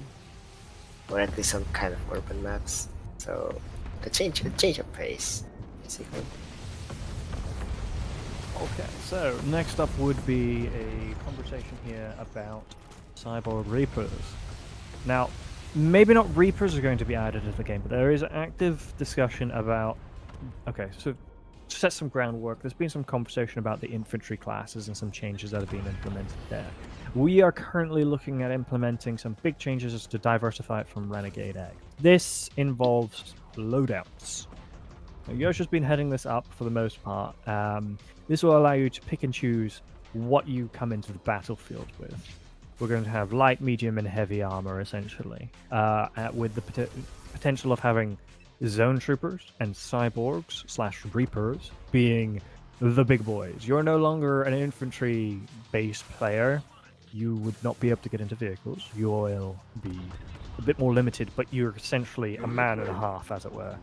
or at least some kind of urban maps. So the change of pace, basically. Okay, so next up would be a conversation here about Cyborg Reapers. Now, maybe not Reapers are going to be added to the game, but there is active discussion about... Okay, so to set some groundwork, there's been some conversation about the infantry classes and some changes that have been implemented there. We are currently looking at implementing some big changes to diversify it from Renegadex. This involves loadouts. Now, Yosha's been heading this up for the most part. This will allow you to pick and choose what you come into the battlefield with. We're going to have light, medium, and heavy armor, essentially, with the potential of having zone troopers and cyborgs / reapers being the big boys. You're no longer an infantry-based player. You would not be able to get into vehicles. You will be a bit more limited, but you're essentially a man and a half, as it were.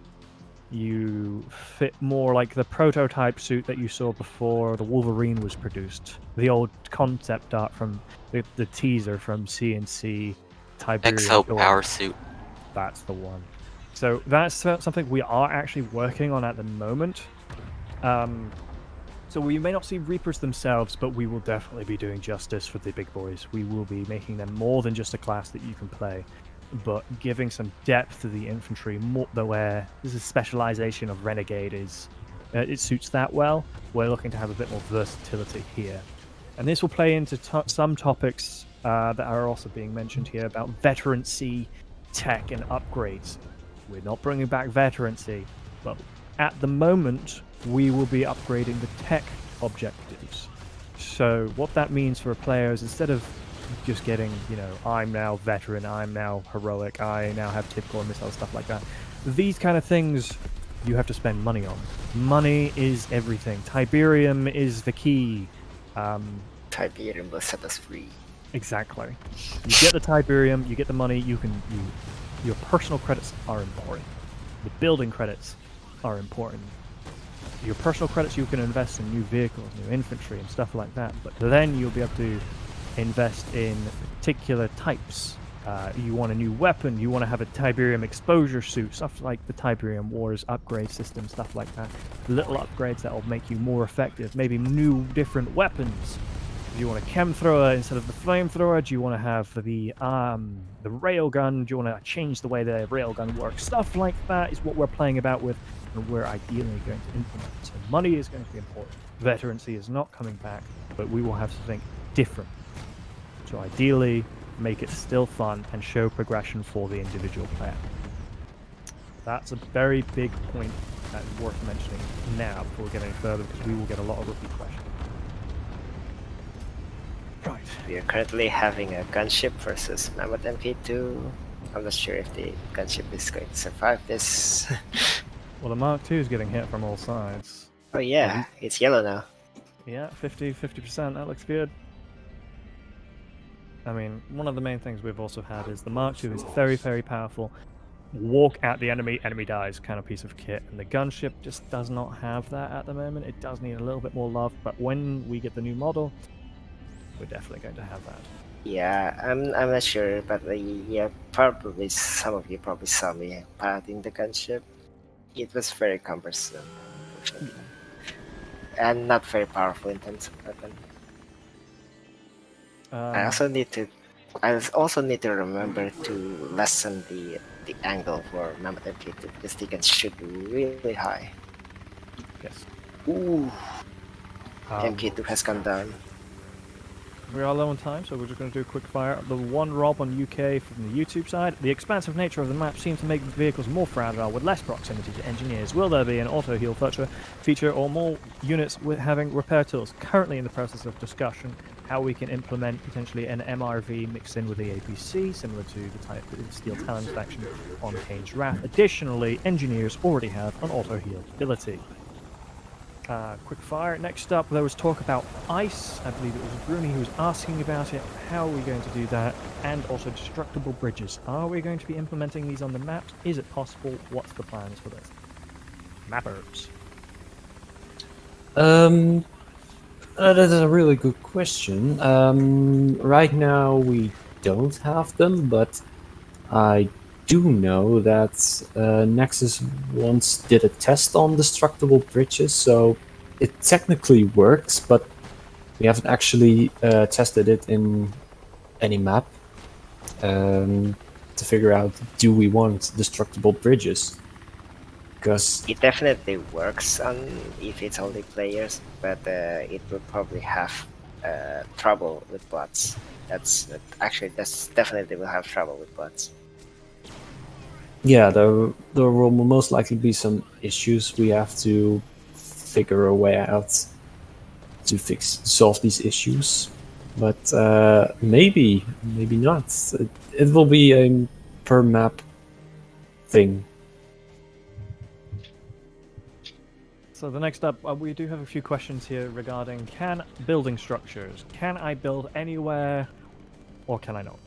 You fit more like the prototype suit that you saw before the Wolverine was produced. The old concept art from the teaser from CNC Tiberium. Exo power suit. That's the one. So that's something we are actually working on at the moment. So we may not see Reapers themselves, but we will definitely be doing justice for the big boys. We will be making them more than just a class that you can play, but giving some depth to the infantry, more where this is specialization of Renegade is it suits that well. We're looking to have a bit more versatility here, and this will play into some topics that are also being mentioned here about veterancy, tech, and upgrades. We're not bringing back veterancy, but at the moment we will be upgrading the tech objectives. So what that means for a player is instead of just getting, you know, I'm now veteran, I'm now heroic, I now have typical missiles, stuff like that. These kind of things you have to spend money on. Money is everything. Tiberium is the key. Tiberium will set us free. Exactly. You get the Tiberium, you get the money, your personal credits are important. The building credits are important. Your personal credits you can invest in new vehicles, new infantry and stuff like that, but then you'll be able to invest in particular types. You want a new weapon, you want to have a Tiberium exposure suit, stuff like the Tiberium Wars upgrade system, stuff like that. Little upgrades that will make you more effective, maybe new different weapons. Do you want a chem thrower instead of the flamethrower? Do you want to have the railgun? Do you want to change the way the railgun works? Stuff like that is what we're playing about with, and we're ideally going to implement. So money is going to be important. Veterancy is not coming back, but we will have something different. So ideally, make it still fun and show progression for the individual player. That's a very big point that's worth mentioning now before we get any further, because we will get a lot of repeat questions. Right. We are currently having a gunship versus Mammoth MP2. I'm not sure if the gunship is going to survive this. Well, the Mark II is getting hit from all sides. Oh yeah, it's yellow now. Yeah, 50%, that looks good. I mean, one of the main things we've also had is the Mark II is very, very powerful. Walk at the enemy, enemy dies kind of piece of kit. And the gunship just does not have that at the moment. It does need a little bit more love, but when we get the new model, we're definitely going to have that. Yeah, I'm not sure, but yeah, probably some of you probably saw me piloting the gunship. It was very cumbersome, and not very powerful in terms of weapon. I also need to remember to lessen the angle for Mammoth MP2 because they can shoot really high. Yes. Ooh. MP2 has gone down. we are low on time, so we're just going to do a quick fire. The one Rob on UK from the YouTube side. The expansive nature of the map seems to make the vehicles more fragile with less proximity to engineers. Will there be an auto-heal feature or more units with having repair tools? Currently in the process of discussion how we can implement potentially an MRV mixed in with the APC, similar to the type of Steel Talons faction on Kane's Wrath. Additionally, engineers already have an auto-heal ability. Quick fire. Next up, there was talk about ice. I believe it was Bruni who was asking about it. How are we going to do that? And also destructible bridges. Are we going to be implementing these on the maps? Is it possible? What's the plans for this? Mappers. That is a really good question. Right now we don't have them, but I do know that Nexus once did a test on destructible bridges, so it technically works, but we haven't actually tested it in any map to figure out, do we want destructible bridges? Because it definitely works on if it's only players, but it will probably have trouble with bots. That's definitely will have trouble with bots. yeah, there will most likely be some issues. We have to figure a way out to solve these issues, but maybe not. It will be a per map thing. So the next up, we do have a few questions here regarding building structures. Can I build anywhere, or can I not?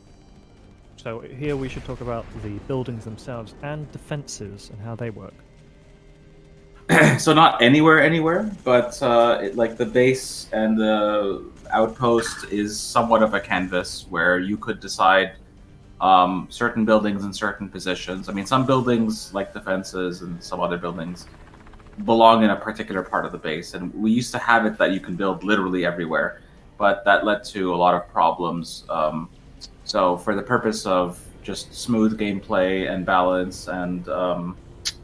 So here we should talk about the buildings themselves and defenses and how they work. So not anywhere, but like the base and the outpost is somewhat of a canvas where you could decide certain buildings in certain positions. I mean, some buildings, like defenses and some other buildings, belong in a particular part of the base, and we used to have it that you can build literally everywhere, but that led to a lot of problems. So for the purpose of just smooth gameplay and balance, and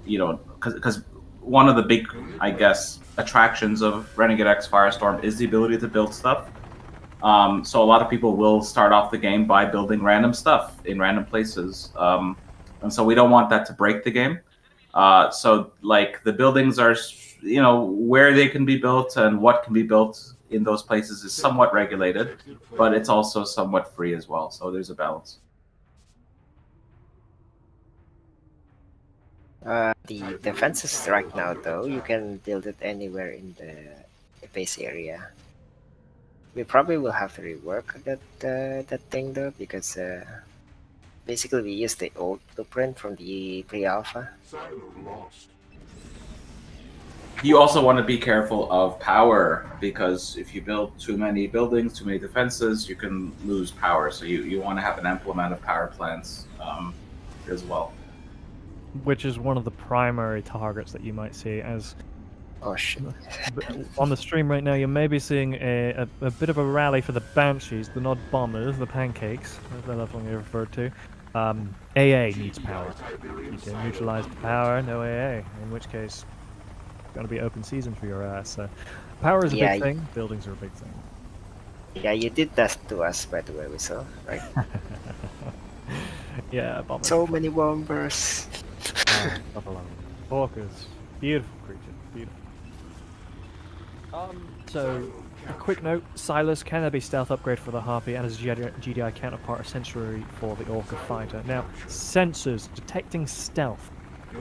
because one of the big, I guess, attractions of Renegadex Firestorm is the ability to build stuff. So a lot of people will start off the game by building random stuff in random places, and so we don't want that to break the game. So like the buildings are, where they can be built and what can be built in those places is somewhat regulated, but it's also somewhat free as well. So there's a balance. The defenses right now, though, you can build it anywhere in the base area. We probably will have to rework that thing though, because basically we use the old blueprint from the pre-alpha. You also want to be careful of power, because if you build too many buildings, too many defenses, you can lose power. So you want to have an ample amount of power plants as well. Which is one of the primary targets that you might see as... Oh shit. On the stream right now, you may be seeing a bit of a rally for the Banshees, the Nod Bombers, the Pancakes, as they're lovingly referred to. AA needs power. You can neutralize the power, no AA, in which case it's going to be open season for your ass. So power is a big thing, buildings are a big thing. Yeah, you did that to us, by the way, we saw, right? Yeah, bombers. So many bombers. Orcas, beautiful creature, beautiful. So, a quick note, Silas, can there be stealth upgrade for the Harpy and as a GDI counterpart essentially for the Orca fighter? Now, sensors, detecting stealth,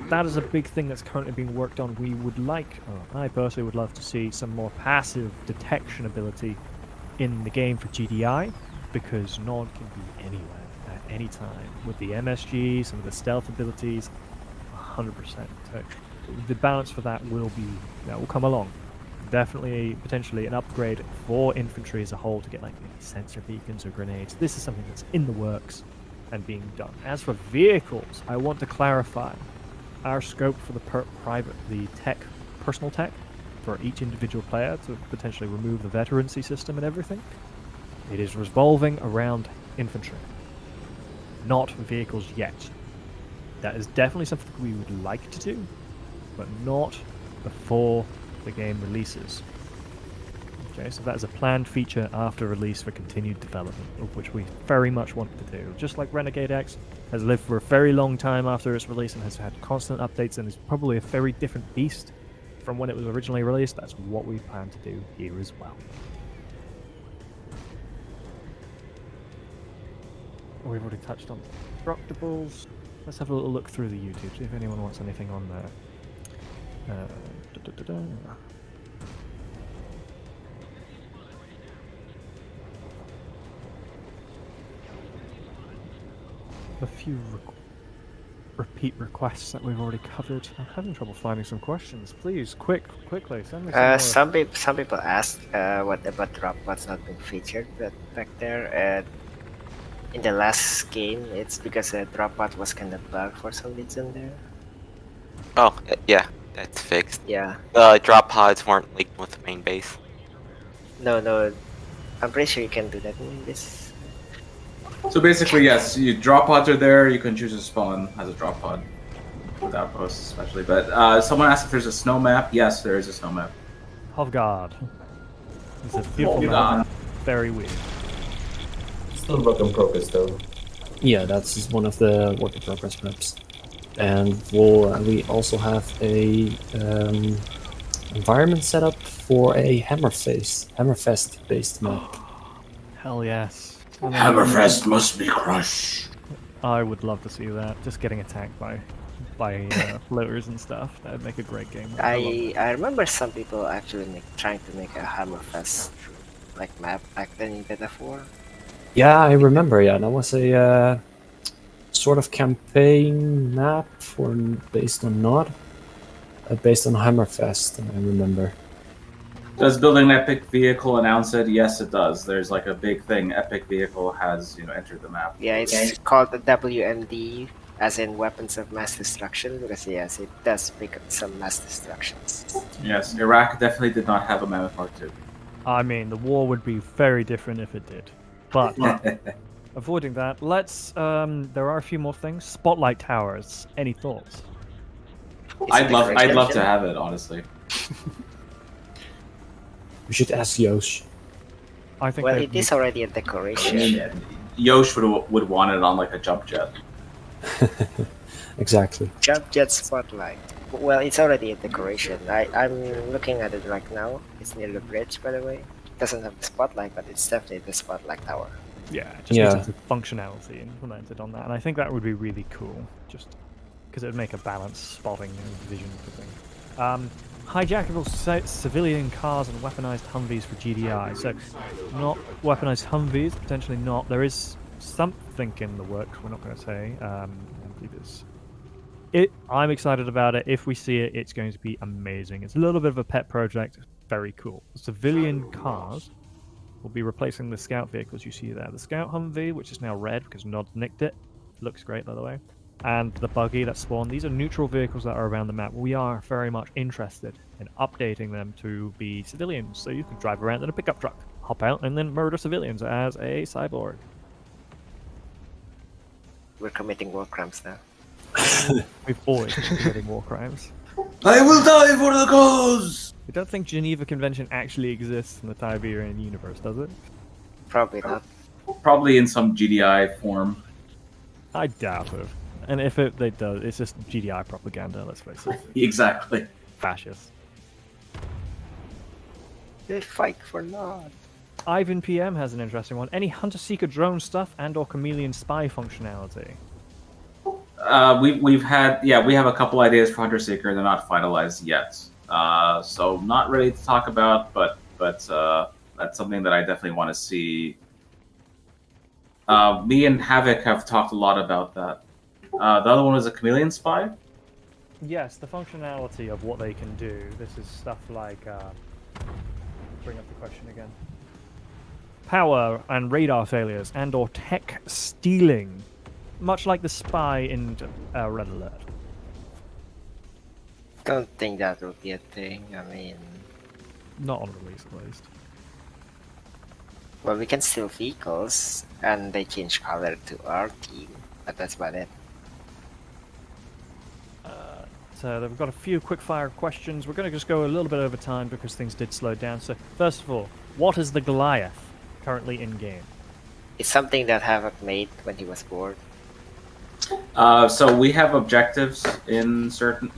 that is a big thing that's currently being worked on. We would like, I personally would love to see some more passive detection ability in the game for GDI, because Nod can be anywhere at any time. With the MSG, some of the stealth abilities, 100%. So the balance for that will come along. Definitely, potentially an upgrade for infantry as a whole to get like sensor beacons or grenades. This is something that's in the works and being done. As for vehicles, I want to clarify our scope for the personal tech for each individual player to potentially remove the veterancy system and everything. It is revolving around infantry, not vehicles yet. That is definitely something we would like to do, but not before the game releases. Okay, so that is a planned feature after release for continued development, of which we very much want to do. Just like Renegadex has lived for a very long time after its release and has had constant updates and is probably a very different beast from when it was originally released, that's what we plan to do here as well. We've already touched on Destructibles. Let's have a little look through the YouTube, see if anyone wants anything on there. A few repeat requests that we've already covered. I'm having trouble finding some questions. Please, quickly, send me some more. Some people ask what about drop what's not been featured back there. In the last game, it's because the drop pod was kind of bugged for some reason there. Oh, yeah, that's fixed. Yeah. Drop pods weren't linked with the main base. No, I'm pretty sure you can do that in this. So basically, yes, you drop pods are there. You can choose to spawn as a drop pod with outposts, especially. But someone asked if there's a snow map. Yes, there is a snow map. Hovgard. It's a beautiful map. Very weird. Still work in progress though. Yeah, that's one of the work in progress maps. And we also have a environment set up for a Hammerfest based map. Hell yes. Hammerfest must be crushed. I would love to see that. Just getting attacked by floaters and stuff. That would make a great game. I remember some people actually trying to make a Hammerfest like map back then in Beta 4. Yeah, I remember. Yeah, that was a sort of campaign map based on Hammerfest. I remember. Does building an epic vehicle announce it? Yes, it does. There's like a big thing. Epic vehicle has entered the map. Yeah, it's called the WMD, as in weapons of mass destruction, because yes, it does pick up some mass destructions. Yes, Iraq definitely did not have a Mammoth Mark II. I mean, the war would be very different if it did. But avoiding that, let's. There are a few more things. Spotlight towers. Any thoughts? I'd love to have it, honestly. We should ask Yosh. I think. Well, it is already a decoration. Yosh would want it on like a jump jet. Exactly. Jump jet spotlight. Well, it's already a decoration. I'm looking at it right now. It's near the bridge, by the way. It doesn't have the spotlight, but it's definitely the spotlight tower. Yeah, it just needs the functionality implemented on that, and I think that would be really cool. Just because it would make a balanced spotting and vision thing. Hijackable civilian cars and weaponized Humvees for GDI. So, not weaponized Humvees, potentially not. There is something in the works. We're not going to say. I'm excited about it. If we see it, it's going to be amazing. It's a little bit of a pet project. Very cool. Civilian cars will be replacing the scout vehicles you see there. The scout Humvee, which is now red because Nod nicked it. Looks great, by the way. And the buggy that spawned. These are neutral vehicles that are around the map. We are very much interested in updating them to be civilians, so you can drive around in a pickup truck, hop out, and then murder civilians as a cyborg. We're committing war crimes now. We've always been committing war crimes. I will die for the cause! I don't think Geneva Convention actually exists in the Tiberian universe, does it? Probably not. Probably in some GDI form. I doubt it. And if it does, it's just GDI propaganda, let's face it. Exactly. Fascist. They fight for Nod. Ivan PM has an interesting one. Any Hunter-Seeker drone stuff and or Chameleon spy functionality? We have a couple ideas for Hunter-Seeker. They're not finalized yet. So not ready to talk about, but that's something that I definitely want to see. Me and Havoc have talked a lot about that. The other one was a Chameleon spy? Yes, the functionality of what they can do. This is stuff like... bring up the question again. Power and radar failures and or tech stealing. Much like the spy in Red Alert. Don't think that will be a thing. I mean... Not on release, at least. Well, we can steal vehicles, and they change color to our team, but that's about it. So we've got a few quick fire questions. We're going to just go a little bit over time because things did slow down. So first of all, What is the Goliath currently in game? It's something that Havoc made when he was bored. So we have objectives in certain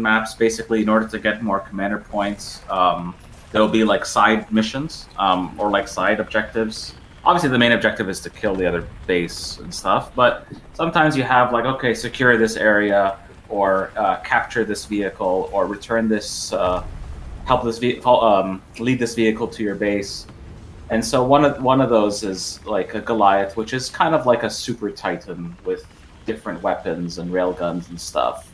maps. Basically, in order to get more commander points, there'll be like side missions or like side objectives. Obviously, the main objective is to kill the other base and stuff. But sometimes you have like, okay, secure this area, or capture this vehicle, or return this, help this vehicle, lead this vehicle to your base. And so one of those is like a Goliath, which is kind of like a super titan with different weapons and railguns and stuff.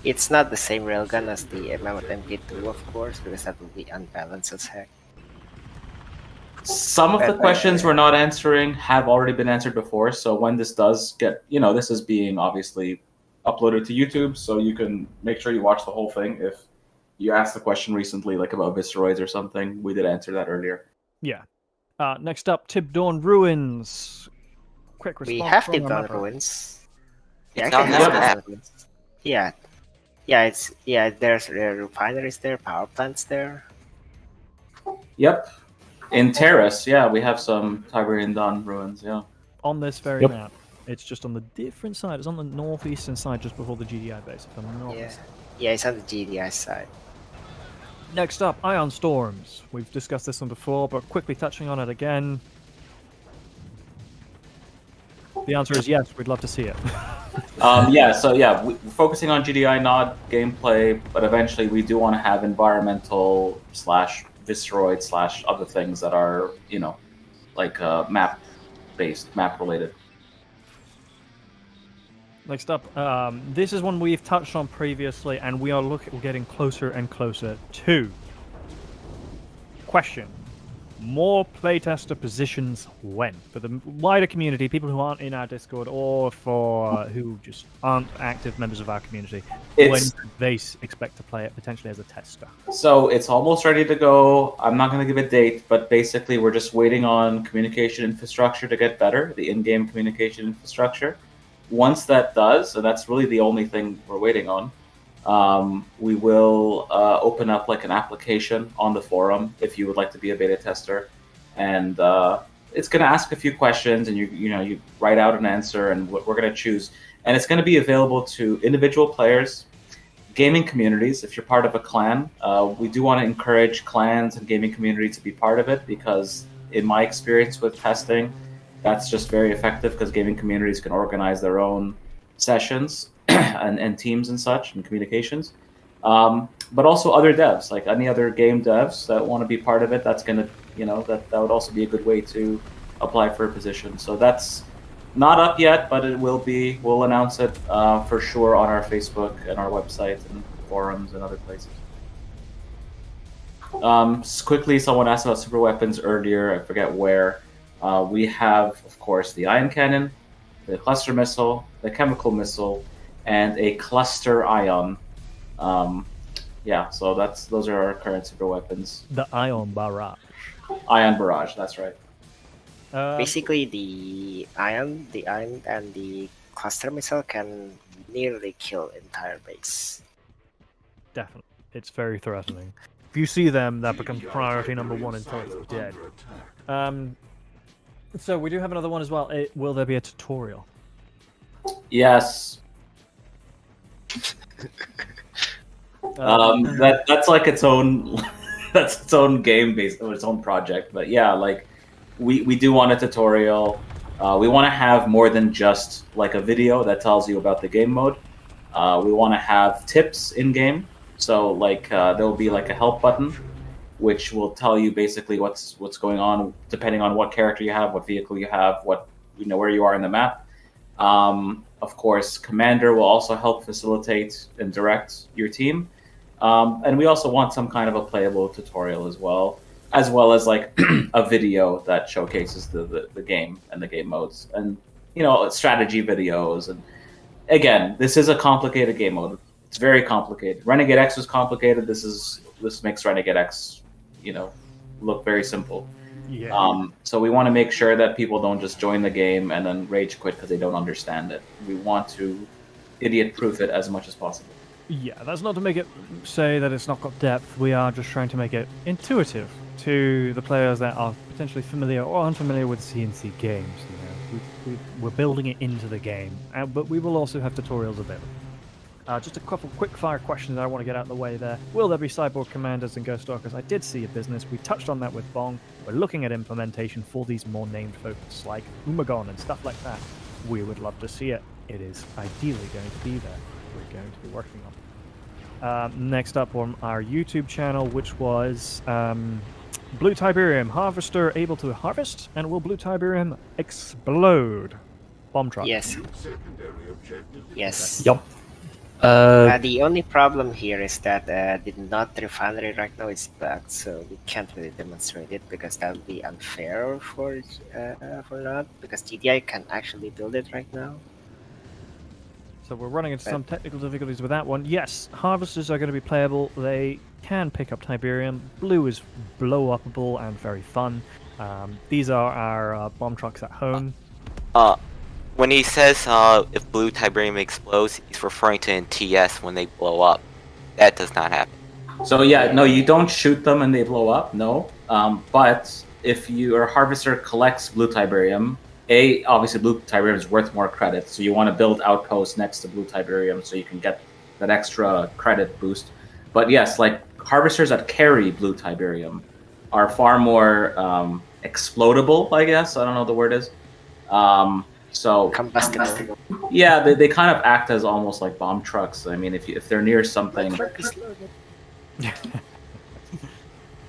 It's not the same railgun as the MMP2, of course, because that would be unbalanced as heck. Some of the questions we're not answering have already been answered before, so when this does get, this is being obviously uploaded to YouTube, so you can make sure you watch the whole thing. If you asked the question recently, like about Visceroids or something, we did answer that earlier. Yeah. Next up, Tibdawn Ruins. Quick response. We have from Tibdawn Amappa. Ruins. It's not that. Yeah. Yeah, there's refineries there, power plants there. Yep. In Terrace, yeah, we have some Tiberian Dawn ruins, yeah. On this very Yep. map. It's just on the different side. It's on the northeastern side just before the GDI base, if I'm not Yeah. mistaken. Yeah, it's on the GDI side. Next up, Ion Storms. We've discussed this one before, but quickly touching on it again. The answer is yes, we'd love to see it. We're focusing on GDI nod gameplay, but eventually we do want to have environmental / Visceroid / other things that are, like map-based, map-related. Next up, this is one we've touched on previously, and we're getting closer and closer to. Question. More playtester positions when? For the wider community, people who aren't in our Discord, or for who just aren't active members of our community, when do they expect to play it potentially as a tester? So it's almost ready to go. I'm not going to give a date, but basically we're just waiting on communication infrastructure to get better, the in-game communication infrastructure. Once that does, and that's really the only thing we're waiting on, we will open up like an application on the forum if you would like to be a beta tester, and it's going to ask a few questions, and you write out an answer, and we're going to choose, and it's going to be available to individual players, gaming communities. If you're part of a clan, we do want to encourage clans and gaming community to be part of it, because in my experience with testing, that's just very effective, because gaming communities can organize their own sessions and teams and such, and communications. But also other devs, like any other game devs that want to be part of it, that's going to, that would also be a good way to apply for a position. So that's not up yet, but it will be. We'll announce it for sure on our Facebook and our website and forums and other places. Quickly, someone asked about super weapons earlier. I forget where. We have, of course, the ion cannon, the cluster missile, the chemical missile, and a cluster ion. So those are our current super weapons. The ion barrage. Ion barrage, that's right. Basically, the ion, and the cluster missile can nearly kill entire base. Definitely. It's very threatening. If you see them, that becomes priority number 1 until it's dead. So we do have another one as well. Will there be a tutorial? Yes. That's like its own that's its own game based or its own project. But yeah, like we do want a tutorial. We want to have more than just like a video that tells you about the game mode. We want to have tips in game. So like there will be like a help button, which will tell you basically what's going on depending on what character you have, what vehicle you have, what where you are in the map. Of course, Commander will also help facilitate and direct your team. And we also want some kind of a playable tutorial as well as like a video that showcases the game and the game modes, and strategy videos. And again, this is a complicated game mode. It's very complicated. Renegadex was complicated. This makes Renegadex, look very simple. Yeah. So we want to make sure that people don't just join the game and then rage quit because they don't understand it. We want to idiot-proof it as much as possible. Yeah, that's not to make it say that it's not got depth. We are just trying to make it intuitive to the players that are potentially familiar or unfamiliar with CNC games. We're building it into the game, but we will also have tutorials available. Just a couple quick fire questions I want to get out of the way there. Will there be cyborg commanders and ghost stalkers? I did see a business. We touched on that with Bong. We're looking at implementation for these more named folks like Umagon and stuff like that. We would love to see it. It is ideally going to be there. We're going to be working on. Next up on our YouTube channel, which was Blue Tiberium Harvester able to harvest, and will Blue Tiberium explode? Bomb truck. Yes. Yes. Yup. The only problem here is that the nut refinery right now is bugged, so we can't really demonstrate it because that would be unfair for nut, because TDI can actually build it right now. So we're running into some technical difficulties with that one. Yes, harvesters are going to be playable. They can pick up Tiberium. Blue is blow-upable and very fun. These are our bomb trucks at home. When he says if blue Tiberium explodes, he's referring to in TS when they blow up. That does not happen. So yeah, no, you don't shoot them and they blow up, no. But if your harvester collects blue Tiberium, obviously blue Tiberium is worth more credit, so you want to build outposts next to blue Tiberium so you can get that extra credit boost. But yes, like harvesters that carry blue Tiberium are far more explodable, I guess. I don't know what the word is. So combustible. Yeah, they kind of act as almost like bomb trucks. I mean, if they're near something.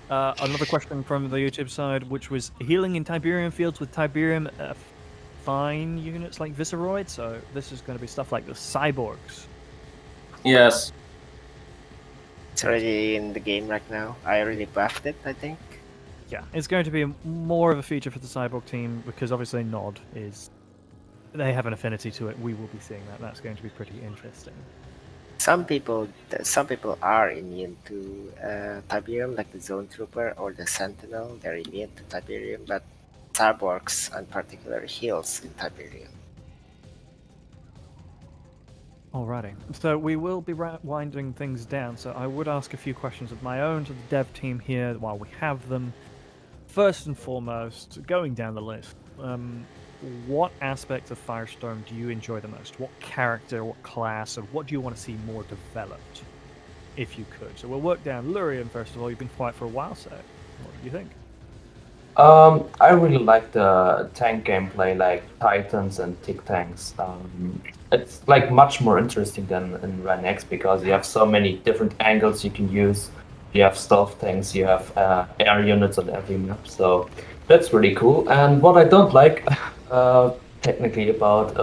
Another question from the YouTube side, which was healing in Tiberium fields with Tiberium fine units like Visceroid. So this is going to be stuff like the Cyborgs. Yes. It's already in the game right now. I already buffed it, I think. Yeah, it's going to be more of a feature for the Cyborg team because obviously Nod is... They have an affinity to it. We will be seeing that. That's going to be pretty interesting. Some people are immune to Tiberium, like the Zone Trooper or the Sentinel. They're immune to Tiberium, but Cyborgs in particular heals in Tiberium. Alrighty, so we will be winding things down, so I would ask a few questions of my own to the dev team here while we have them. First and foremost, going down the list, what aspects of Firestorm do you enjoy the most? What character, what class, and what do you want to see more developed, if you could? So we'll work down Lurian first of all. You've been quiet for a while, so what do you think? I really like the tank gameplay, like Titans and Tick Tanks. It's like much more interesting than in Renegadex because you have so many different angles you can use. You have stealth tanks, you have air units on every map, so that's really cool. And what I don't like technically about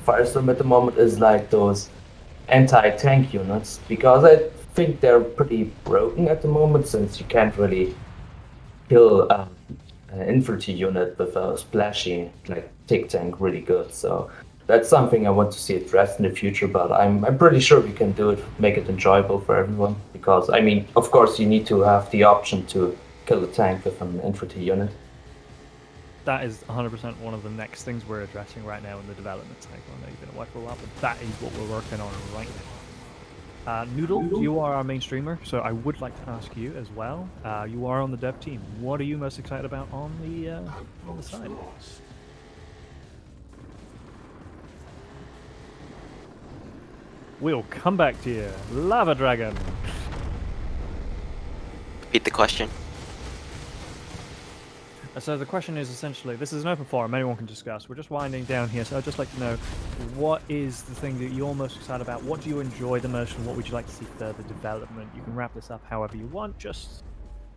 Firestorm at the moment is like those anti-tank units, because I think they're pretty broken at the moment since you can't really kill an infantry unit with a splashy like Tick Tank really good. So that's something I want to see addressed in the future, but I'm pretty sure we can do it, make it enjoyable for everyone. Because I mean, of course, you need to have the option to kill a tank with an infantry unit. That is 100% one of the next things we're addressing right now in the development cycle. I know you've been away for a while, but that is what we're working on right now. Noodle, you are our main streamer, so I would like to ask you as well. You are on the dev team. What are you most excited about on the side? We'll come back to you. Lava Dragon. Repeat the question. So the question is essentially, this is an open forum, anyone can discuss. We're just winding down here, so I'd just like to know, what is the thing that you're most excited about? What do you enjoy the most, and what would you like to see further development? You can wrap this up however you want, just,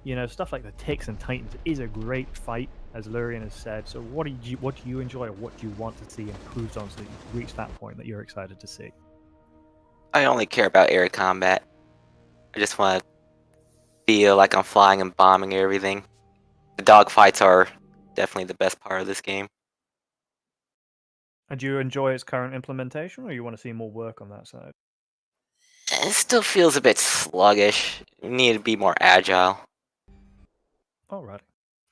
you know, stuff like the Ticks and Titans is a great fight, as Lurian has said. So what do you enjoy, or what do you want to see improved on so that you've reached that point that you're excited to see? I only care about air combat. I just want to feel like I'm flying and bombing everything. The dogfights are definitely the best part of this game. And do you enjoy its current implementation, or you want to see more work on that side? It still feels a bit sluggish. We need to be more agile. Alright.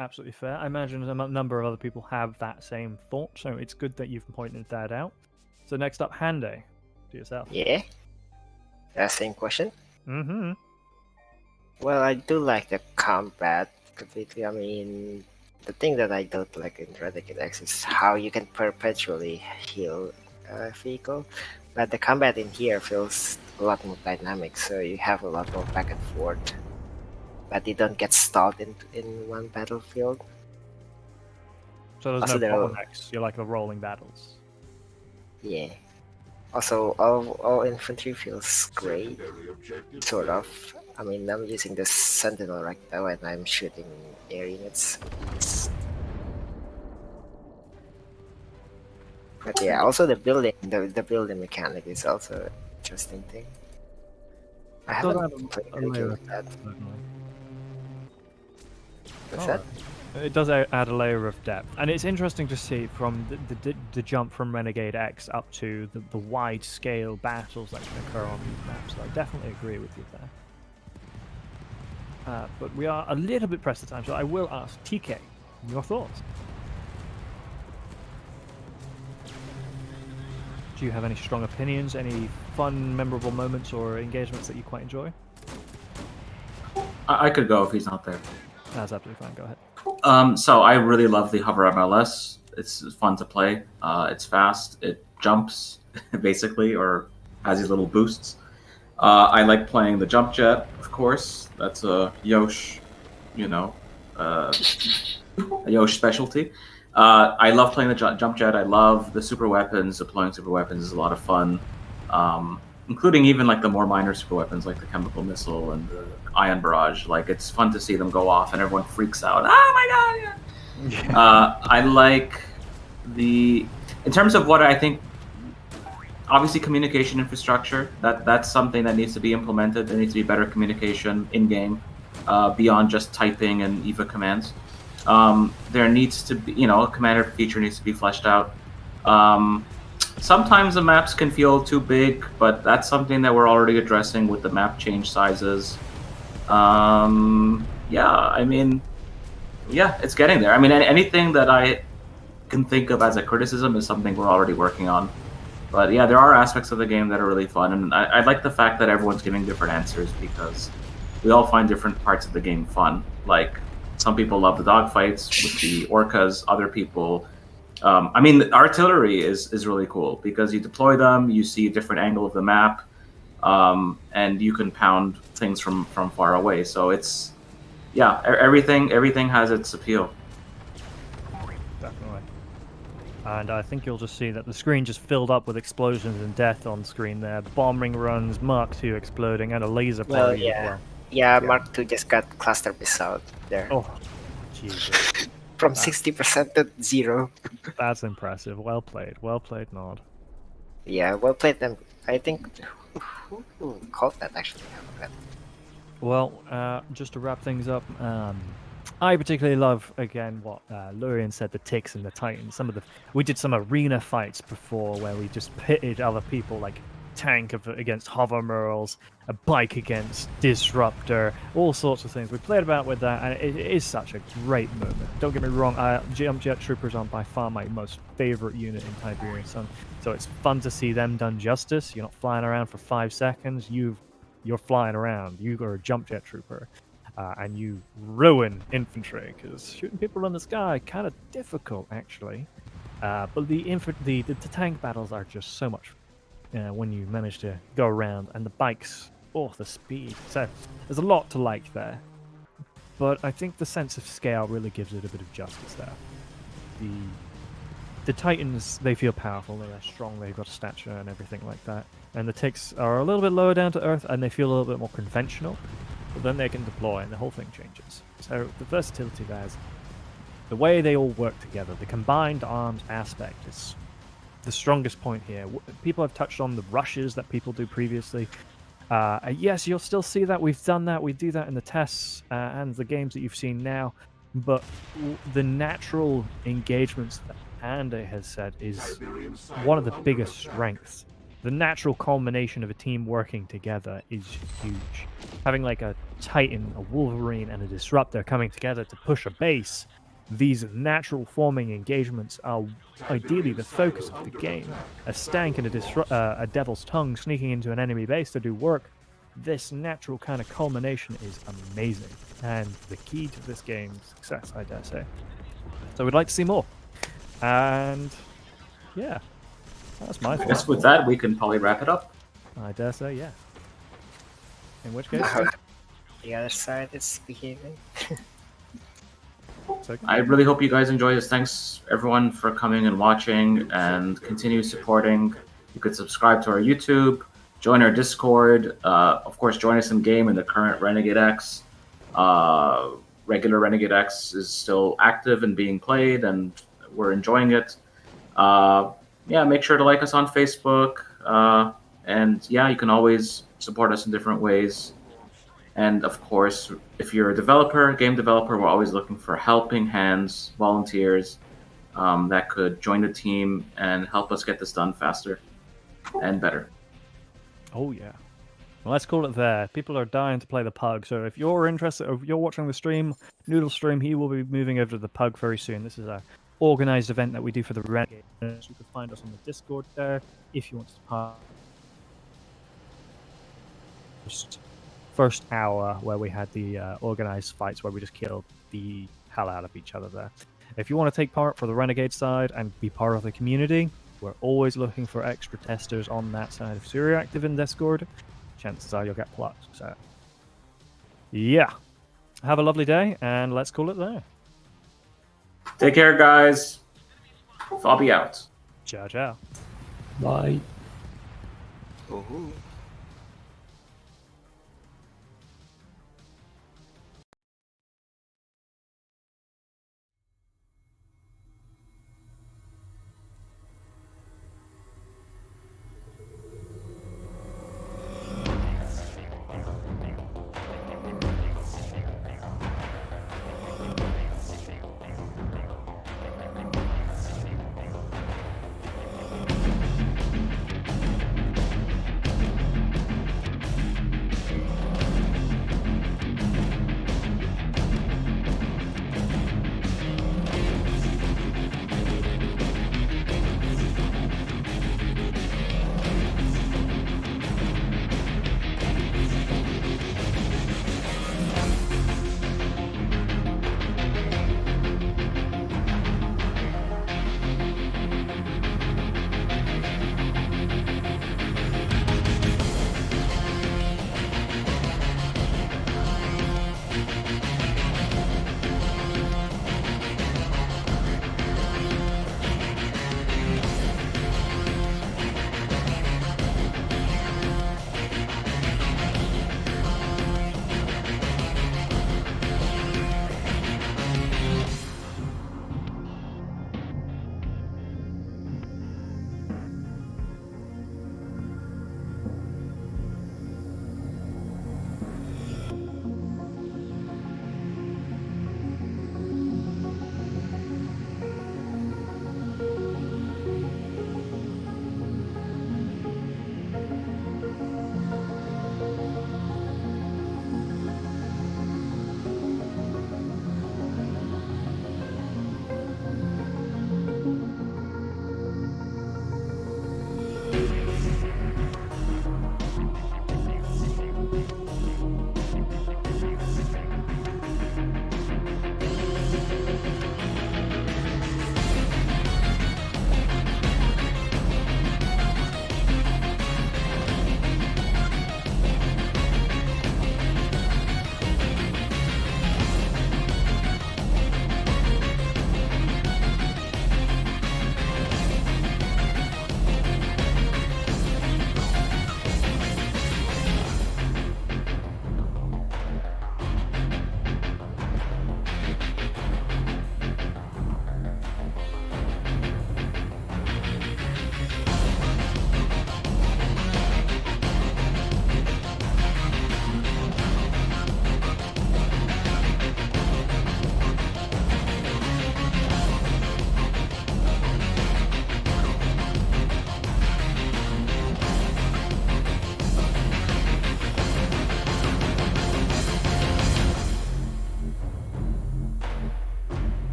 Absolutely fair. I imagine a number of other people have that same thought, so it's good that you've pointed that out. So next up, Hande. To yourself. Yeah? Same question. Mm-hmm. Well, I do like the combat completely. I mean, the thing that I don't like in Renegadex is how you can perpetually heal a vehicle, but the combat in here feels a lot more dynamic. So you have a lot more back and forth, but you don't get stalled in one battlefield. So there's Also, no there are- bottlenecks. You like the rolling battles. Yeah. Also, all infantry feels great, sort of. I mean, I'm using the Sentinel right now and I'm shooting air units. But yeah, also the building mechanic is also an interesting thing. I Does haven't add played a any layer game of with that. depth, certainly. What's Oh, that? It does add a layer of depth, and it's interesting to see from the jump from Renegade X up to the wide-scale battles that can occur on these maps. So I definitely agree with you there. But we are a little bit pressed for time, so I will ask TK, your thoughts. Do you have any strong opinions, any fun, memorable moments or engagements that you quite enjoy? I could go if he's not there. That's absolutely fine. Go ahead. So I really love the Hover MLS. It's fun to play. It's fast. It jumps, basically, or has these little boosts. I like playing the Jump Jet, of course. That's a Yosh, a Yosh specialty. I love playing the Jump Jet. I love the super weapons. Deploying super weapons is a lot of fun, including even like the more minor super weapons like the chemical missile and the ion barrage. Like, it's fun to see them go off and everyone freaks out. Oh my god! Yeah. I like in terms of what I think. Obviously, communication infrastructure. That's something that needs to be implemented. There needs to be better communication in game, beyond just typing and EVA commands. There needs to be, a commander feature needs to be fleshed out. Sometimes the maps can feel too big, but that's something that we're already addressing with the map change sizes. It's getting there. I mean, anything that I can think of as a criticism is something we're already working on. But yeah, there are aspects of the game that are really fun, and I like the fact that everyone's giving different answers because we all find different parts of the game fun. Like, some people love the dogfights with the orcas, other people... the artillery is really cool because you deploy them, you see a different angle of the map, and you can pound things from far away. So it's... yeah, everything has its appeal. Definitely. And I think you'll just see that the screen just filled up with explosions and death on screen there. Bombing runs, Mark II exploding, and a laser party as well. Yeah, Mark II just got cluster missile there. Oh, Jesus. From 60% to 0. That's impressive. Well played, Nod. Yeah, well played them. I think... who called that, actually? Well, just to wrap things up, I particularly love, again, what Lurian said, the Ticks and the Titans. We did some arena fights before where we just pitted other people, like tank against hover merles, a bike against disruptor, all sorts of things. We played about with that, and it is such a great moment. Don't get me wrong, Jet Troopers are by far my most favorite unit in Tiberian Sun, so it's fun to see them done justice. You're not flying around for 5 seconds, you're flying around. You are a Jump Jet Trooper. And you ruin infantry, because shooting people in the sky kind of difficult, actually. But the tank battles are just so much when you manage to go around, and the bikes, the speed. So there's a lot to like there. But I think the sense of scale really gives it a bit of justice there. The Titans, they feel powerful, they're strong, they've got a stature and everything like that. And the Ticks are a little bit lower down to earth, and they feel a little bit more conventional. But then they can deploy and the whole thing changes. So the versatility there is the way they all work together. The combined arms aspect is the strongest point here. People have touched on the rushes that people do previously. Yes, you'll still see that. We've done that. We do that in the tests and the games that you've seen now. But the natural engagements that Andy has said is one of the biggest strengths. The natural culmination of a team working together is huge. Having like a Titan, a Wolverine, and a Disruptor coming together to push a base These natural forming engagements are ideally the focus of the game. A stank and a devil's tongue sneaking into an enemy base to do work. This natural kind of culmination is amazing, and the key to this game's success, I dare say. So we'd like to see more. And yeah, that's my thought. I guess with that, we can probably wrap it up. I dare say, yeah. In which case, the other side is behaving. I really hope you guys enjoy this. Thanks everyone for coming and watching, and continue supporting. You could subscribe to our YouTube, join our Discord, of course join us in game in the current Renegadex. Regular Renegadex is still active and being played, and we're enjoying it. Yeah, make sure to like us on Facebook, and yeah, you can always support us in different ways. And of course, if you're a developer, game developer, we're always looking for helping hands, volunteers that could join the team and help us get this done faster and better. oh yeah. Well, let's call it there. People are dying to play the Pug, so if you're interested, if you're watching the stream, Noodle stream, he will be moving over to the Pug very soon. This is a organized event that we do for the Renegade. So you can find us on the Discord there if you want to part. First hour where we had the organized fights where we just killed the hell out of each other there. If you want to take part for the Renegade side and be part of the community, we're always looking for extra testers on that side. If you're active in Discord, chances are you'll get plucked. So yeah, have a lovely day, and let's call it there. Take care, guys. Fabi out. Ciao, ciao. Bye. Ooh.